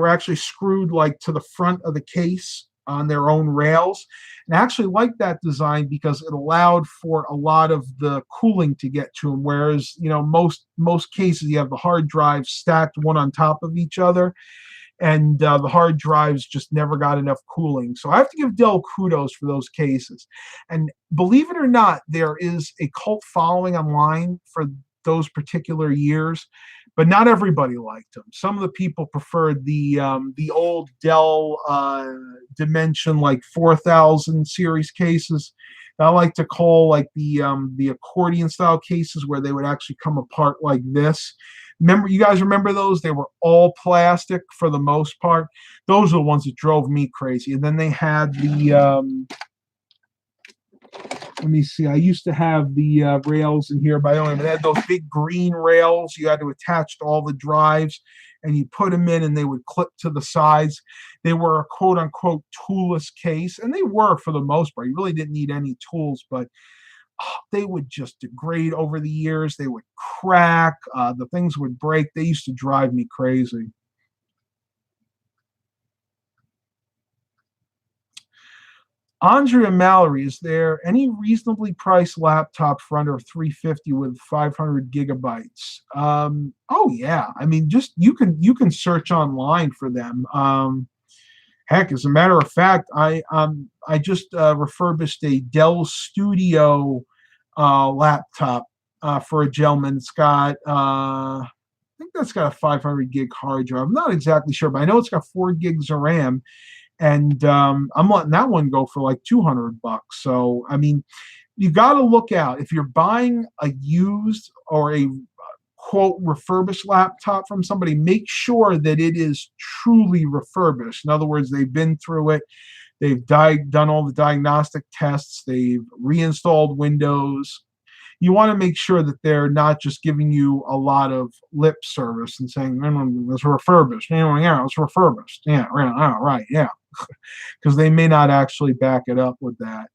A: actually screwed like to the front of the case on their own rails. And I actually liked that design because it allowed for a lot of the cooling to get to them. Whereas, most cases you have the hard drives stacked one on top of each other, and the hard drives just never got enough cooling. So I have to give Dell kudos for those cases. And believe it or not, there is a cult following online for those particular years, but not everybody liked them. Some of the people preferred the old Dell Dimension like 4000 series cases. I like to call like the accordion style cases where they would actually come apart like this. You guys remember those? They were all plastic for the most part. Those are the ones that drove me crazy. And then they had the let me see. I used to have the rails in here, but I don't have. They had those big green rails you had to attach to all the drives, and you put them in, and they would clip to the sides. They were a quote unquote toolless case, and they were for the most part. You really didn't need any tools, but they would just degrade over the years. They would crack. The things would break. They used to drive me crazy. Andrea Mallory, is there any reasonably priced laptop for under 350 with 500 gigabytes? Oh yeah, I mean, just you can search online for them. Heck, as a matter of fact, I just refurbished a Dell Studio laptop for a gentleman. It's got I think that's got a 500 gig hard drive. I'm not exactly sure, but I know it's got 4 gigs of RAM. And I'm letting that one go for like $200. So, I mean, you got to look out. If you're buying a used or a quote refurbished laptop from somebody, make sure that it is truly refurbished. In other words, they've been through it. They've done all the diagnostic tests. They've reinstalled Windows. You want to make sure that they're not just giving you a lot of lip service and saying, it's refurbished. Yeah, it's refurbished. Yeah, right, yeah. Because they may not actually back it up with that.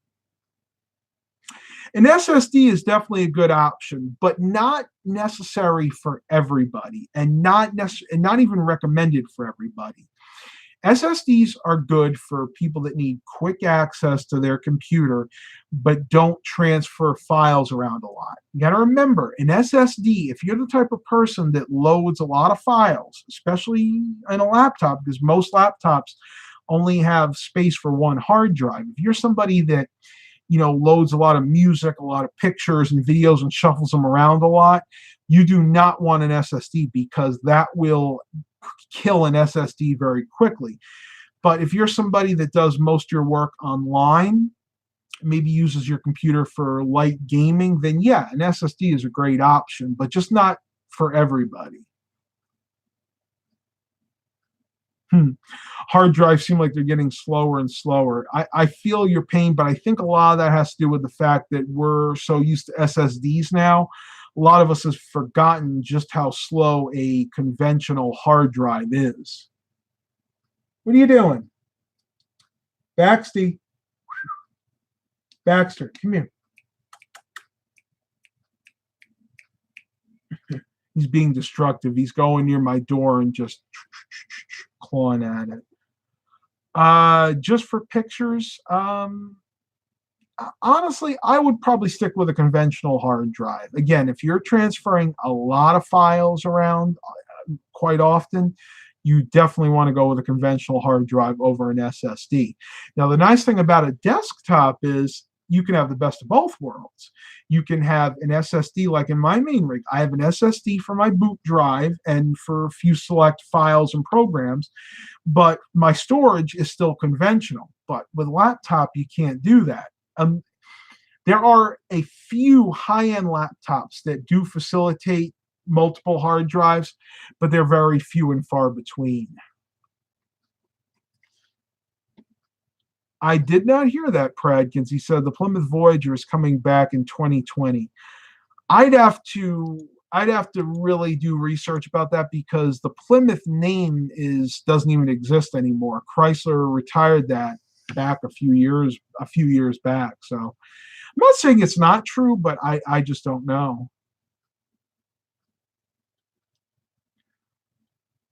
A: An SSD is definitely a good option, but not necessary for everybody, and not even recommended for everybody. SSDs are good for people that need quick access to their computer, but don't transfer files around a lot. You got to remember, an SSD, if you're the type of person that loads a lot of files, especially in a laptop, because most laptops only have space for one hard drive. If you're somebody that loads a lot of music, a lot of pictures and videos, and shuffles them around a lot, you do not want an SSD, because that will kill an SSD very quickly. But if you're somebody that does most of your work online, maybe uses your computer for light gaming, then yeah, an SSD is a great option, but just not for everybody. Hard drives seem like they're getting slower and slower. I feel your pain, but I think a lot of that has to do with the fact that we're so used to SSDs now. A lot of us have forgotten just how slow a conventional hard drive is. What are you doing? Baxter, come here. He's being destructive. He's going near my door and just clawing at it. Just for pictures, honestly, I would probably stick with a conventional hard drive. Again, if you're transferring a lot of files around quite often, you definitely want to go with a conventional hard drive over an SSD. Now, the nice thing about a desktop is you can have the best of both worlds. You can have an SSD, like in my main rig. I have an SSD for my boot drive and for a few select files and programs, but my storage is still conventional. But with laptop, you can't do that. There are a few high-end laptops that do facilitate multiple hard drives, but they're very few and far between. I did not hear that, Pradkins. He said the Plymouth Voyager is coming back in 2020. I'd have to really do research about that because the Plymouth name doesn't even exist anymore. Chrysler retired that back a few years back. So I'm not saying it's not true, but I just don't know.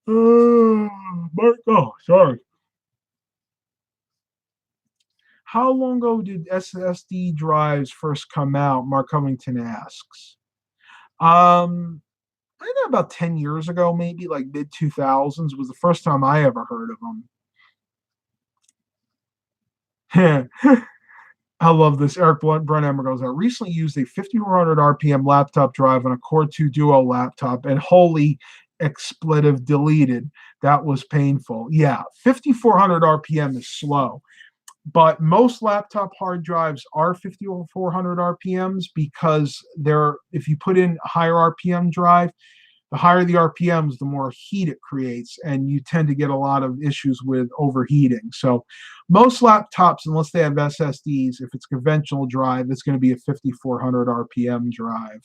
A: Mark, oh, sorry. How long ago did SSD drives first come out? Mark Covington asks. I think about 10 years ago, maybe like mid 2000s was the first time I ever heard of them. I love this. Eric Brunhammer goes, I recently used a 5400 RPM laptop drive on a Core 2 Duo laptop, and holy expletive deleted. That was painful. Yeah, 5400 RPM is slow, but most laptop hard drives are 5400 RPMs because if you put in a higher RPM drive, the higher the RPMs, the more heat it creates, and you tend to get a lot of issues with overheating. So most laptops, unless they have SSDs, if it's conventional drive, it's going to be a 5400 RPM drive.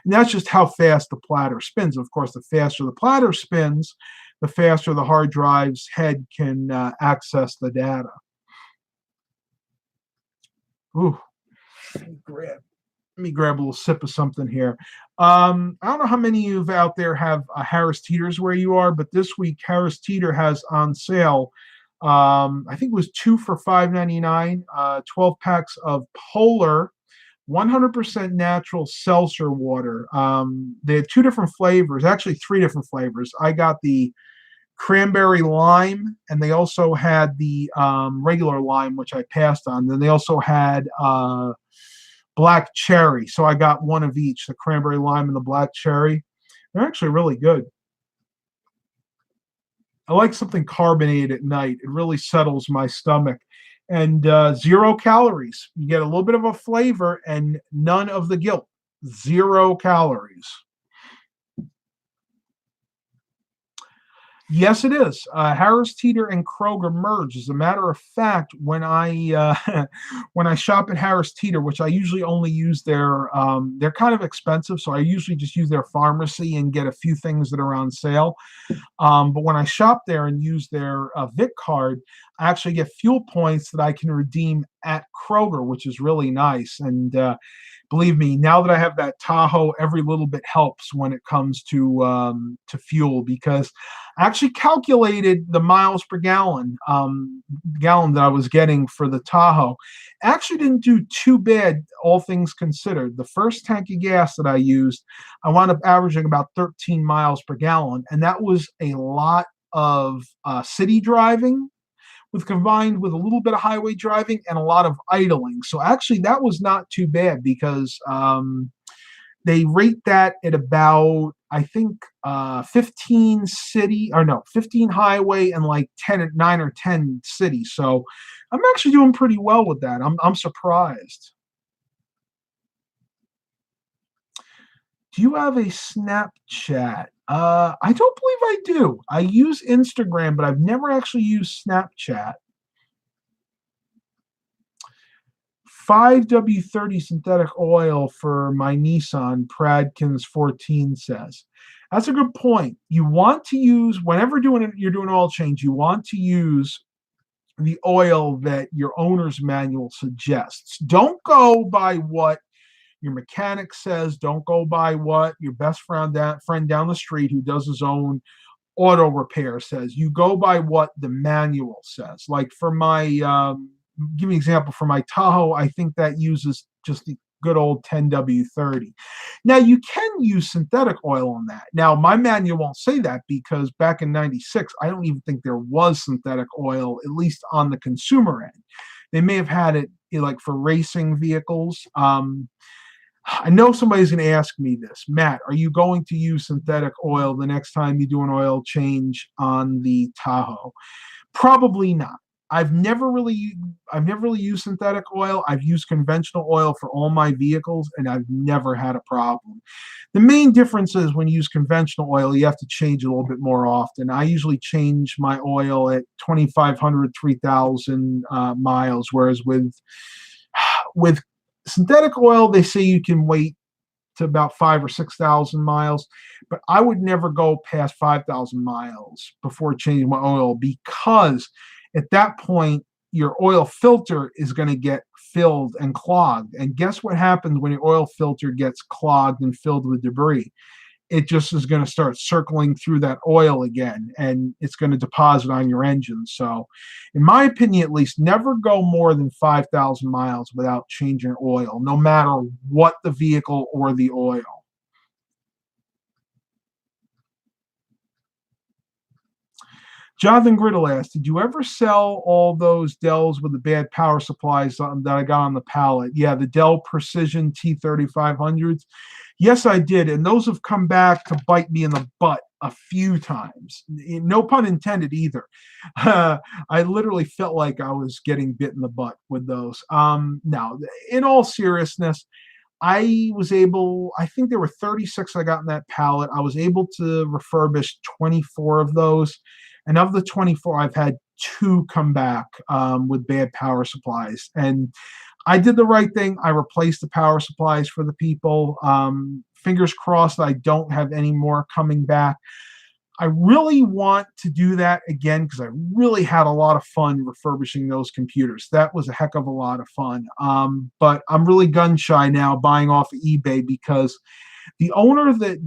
A: And that's just how fast the platter spins. Of course, the faster the platter spins, the faster the hard drive's head can access the data. Ooh, let me grab a little sip of something here. I don't know how many of you out there have Harris Teeters where you are, but this week Harris Teeter has on sale. I think it was 2 for $5.99. 12 packs of Polar 100% natural seltzer water. They had 2 different flavors, actually 3 different flavors. I got the cranberry lime, and they also had the regular lime, which I passed on. Then they also had black cherry. So I got one of each, the cranberry lime and the black cherry. They're actually really good. I like something carbonated at night. It really settles my stomach. And 0 calories. You get a little bit of a flavor and none of the guilt. 0 calories. Yes, it is. Harris Teeter and Kroger merged. As a matter of fact, when I when I shop at Harris Teeter, which I usually only use they're kind of expensive, so I usually just use their pharmacy and get a few things that are on sale. But when I shop there and use their Vic card, I actually get fuel points that I can redeem at Kroger, which is really nice. And believe me, now that I have that Tahoe, every little bit helps when it comes to fuel, because I actually calculated the miles per gallon that I was getting for the Tahoe. Actually didn't do too bad, all things considered. The first tank of gas that I used, I wound up averaging about 13 miles per gallon, and that was a lot of city driving combined with a little bit of highway driving and a lot of idling. So actually that was not too bad, because they rate that at about, I think, 15 highway and like 9 or 10 cities. So I'm actually doing pretty well with that. I'm surprised. Do you have a Snapchat? I don't believe I do. I use Instagram, but I've never actually used Snapchat. 5W30 synthetic oil for my Nissan, Pradkins 14 says. That's a good point. You want to use, whenever you're doing oil change, you want to use the oil that your owner's manual suggests. Don't go by what your mechanic says. Don't go by what your best friend down the street who does his own auto repair says. You go by what the manual says. Like for my, give me an example, for my Tahoe, I think that uses just the good old 10W30. Now you can use synthetic oil on that. Now my manual won't say that because back in 96, I don't even think there was synthetic oil, at least on the consumer end. They may have had it like for racing vehicles. I know somebody's going to ask me this. Matt, are you going to use synthetic oil the next time you do an oil change on the Tahoe? Probably not. I've never really used synthetic oil. I've used conventional oil for all my vehicles, and I've never had a problem. The main difference is when you use conventional oil, you have to change it a little bit more often. I usually change my oil at 2,500, 3,000 miles, whereas with synthetic oil, they say you can wait to about 5,000 or 6,000 miles, but I would never go past 5,000 miles before changing my oil because at that point, your oil filter is going to get filled and clogged. And guess what happens when your oil filter gets clogged and filled with debris? It just is going to start circling through that oil again, and it's going to deposit on your engine. So, in my opinion, at least, never go more than 5,000 miles without changing oil, no matter what the vehicle or the oil. Jonathan Griddle asked, did you ever sell all those Dells with the bad power supplies that I got on the pallet? Yeah, the Dell Precision T3500s. Yes, I did. And those have come back to bite me in the butt a few times. No pun intended either. I literally felt like I was getting bit in the butt with those. Now, in all seriousness, I think there were 36 I got in that pallet. I was able to refurbish 24 of those. And of the 24, I've had 2 come back with bad power supplies. And I did the right thing. I replaced the power supplies for the people. Fingers crossed I don't have any more coming back. I really want to do that again because I really had a lot of fun refurbishing those computers. That was a heck of a lot of fun. But I'm really gun shy now buying off of eBay because the owner that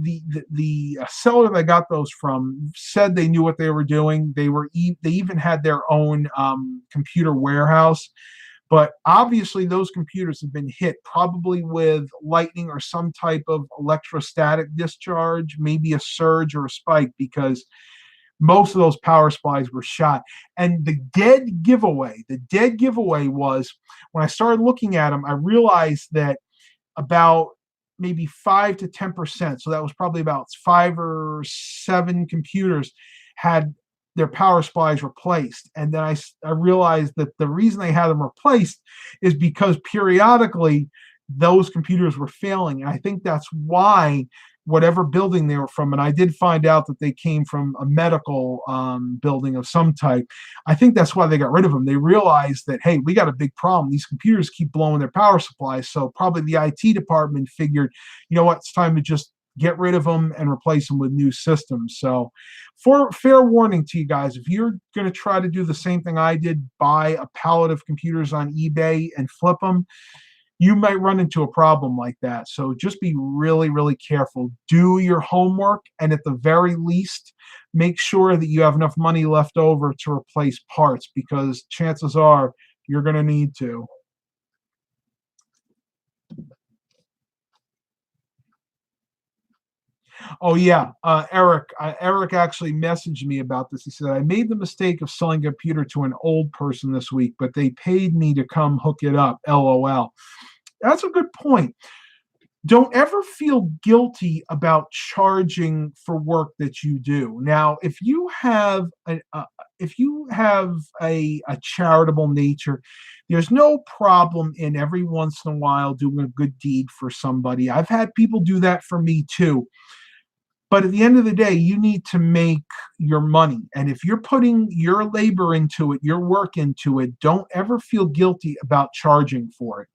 A: the seller that I got those from said they knew what they were doing. They even had their own computer warehouse, but obviously those computers have been hit probably with lightning or some type of electrostatic discharge, maybe a surge or a spike, because most of those power supplies were shot. And the dead giveaway was when I started looking at them, I realized that about maybe 5 to 10%. So that was probably about 5 or 7 computers had their power supplies replaced. And then I realized that the reason they had them replaced is because periodically those computers were failing. And I think that's why whatever building they were from, and I did find out that they came from a medical building of some type. I think that's why they got rid of them. They realized that, hey, we got a big problem. These computers keep blowing their power supplies. So probably the IT department figured, you know what, it's time to just get rid of them and replace them with new systems. So for fair warning to you guys, if you're going to try to do the same thing I did, buy a pallet of computers on eBay and flip them, you might run into a problem like that. So just be really, really careful. Do your homework, and at the very least, make sure that you have enough money left over to replace parts, because chances are you're going to need to. Oh yeah, Eric actually messaged me about this. He said, I made the mistake of selling a computer to an old person this week, but they paid me to come hook it up. LOL. That's a good point. Don't ever feel guilty about charging for work that you do. Now, if you have a charitable nature, there's no problem in every once in a while doing a good deed for somebody. I've had people do that for me too. But at the end of the day, you need to make your money. And if you're putting your labor into it, your work into it, don't ever feel guilty about charging for it.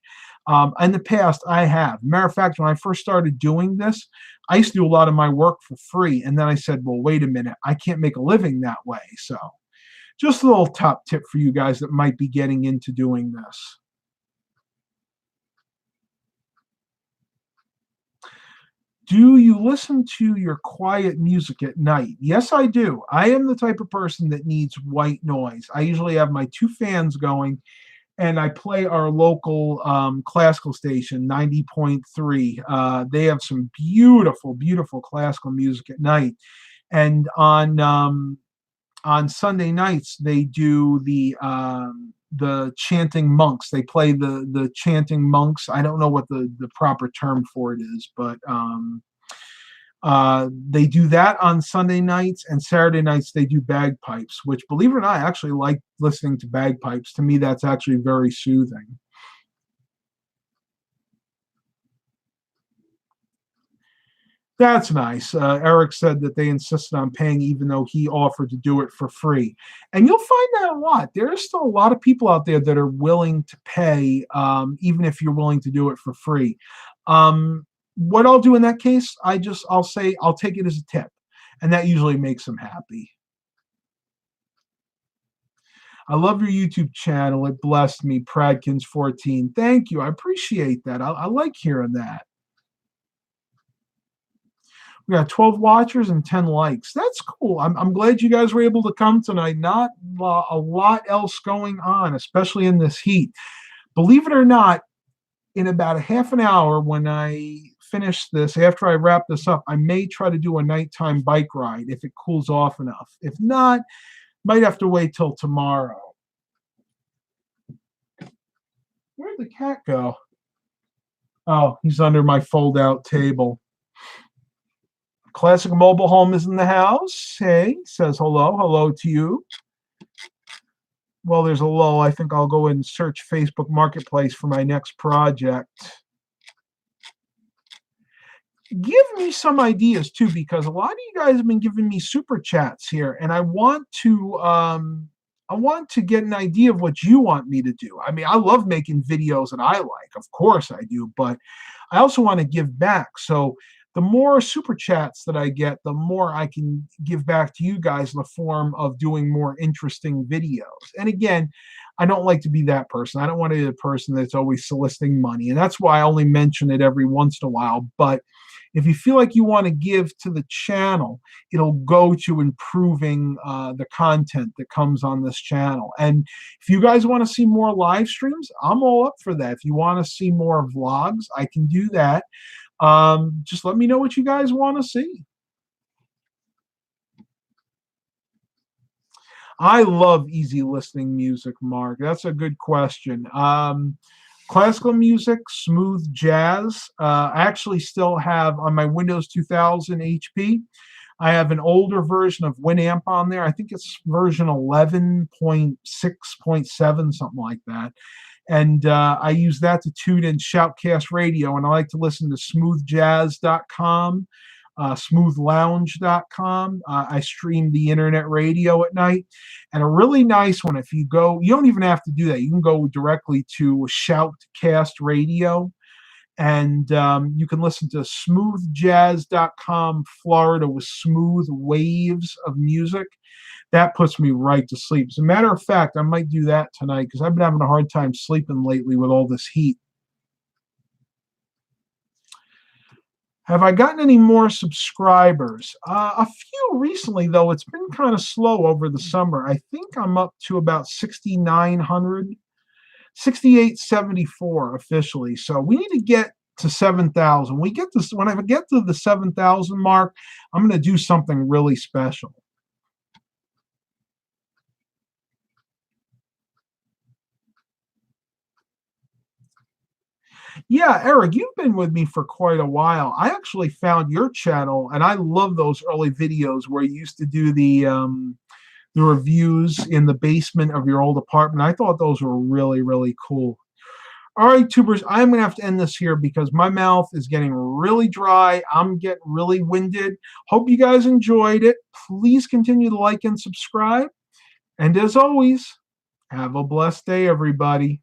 A: In the past, I have. Matter of fact, when I first started doing this, I used to do a lot of my work for free. And then I said, well, wait a minute, I can't make a living that way. So just a little top tip for you guys that might be getting into doing this. Do you listen to your quiet music at night? Yes, I do. I am the type of person that needs white noise. I usually have my two fans going, and I play our local classical station, 90.3. They have some beautiful, beautiful classical music at night. And on Sunday nights, they do the chanting monks. They play the chanting monks. I don't know what the proper term for it is, but they do that on Sunday nights, and Saturday nights they do bagpipes, which, believe it or not, I actually like listening to bagpipes. To me, that's actually very soothing. That's nice. Eric said that they insisted on paying even though he offered to do it for free. And you'll find that a lot. There are still a lot of people out there that are willing to pay, even if you're willing to do it for free. What I'll do in that case, I'll say I'll take it as a tip. And that usually makes them happy. I love your YouTube channel. It blessed me, Pradkins14. Thank you. I appreciate that. I like hearing that. We got 12 watchers and 10 likes. That's cool. I'm glad you guys were able to come tonight. Not a lot else going on, especially in this heat. Believe it or not, in about a half an hour when I finish this, after I wrap this up, I may try to do a nighttime bike ride if it cools off enough. If not, might have to wait till tomorrow. Where'd the cat go? Oh, he's under my fold-out table. Classic Mobile Home is in the house. Hey, says hello. Hello to you. Well, there's a lull. I think I'll go and search Facebook Marketplace for my next project. Give me some ideas too, because a lot of you guys have been giving me super chats here, and I want to get an idea of what you want me to do. I mean, I love making videos that I like, of course I do, but I also want to give back. So the more super chats that I get, the more I can give back to you guys in the form of doing more interesting videos. And again, I don't like to be that person. I don't want to be the person that's always soliciting money. And that's why I only mention it every once in a while. But if you feel like you want to give to the channel, it'll go to improving the content that comes on this channel. And if you guys want to see more live streams, I'm all up for that. If you want to see more vlogs, I can do that. Just let me know what you guys want to see. I love easy listening music, Mark. That's a good question. Classical music, smooth jazz. I actually still have on my Windows 2000 HP, I have an older version of Winamp on there. I think it's version 11.6.7, something like that. And I use that to tune in Shoutcast Radio, and I like to listen to smoothjazz.com, smoothlounge.com. I stream the internet radio at night. And a really nice one, if you go, you don't even have to do that. You can go directly to Shoutcast Radio, and you can listen to smoothjazz.com Florida with smooth waves of music. That puts me right to sleep. As a matter of fact, I might do that tonight because I've been having a hard time sleeping lately with all this heat. Have I gotten any more subscribers? A few recently, though. It's been kind of slow over the summer. I think I'm up to about 6,900, 6,874 officially. So we need to get to 7,000. When I get to the 7,000 mark, I'm going to do something really special. Yeah, Eric, you've been with me for quite a while. I actually found your channel, and I love those early videos where you used to do the reviews in the basement of your old apartment. I thought those were really, really cool. All right, tubers, I'm going to have to end this here because my mouth is getting really dry. I'm getting really winded. Hope you guys enjoyed it. Please continue to like and subscribe. And as always, have a blessed day, everybody.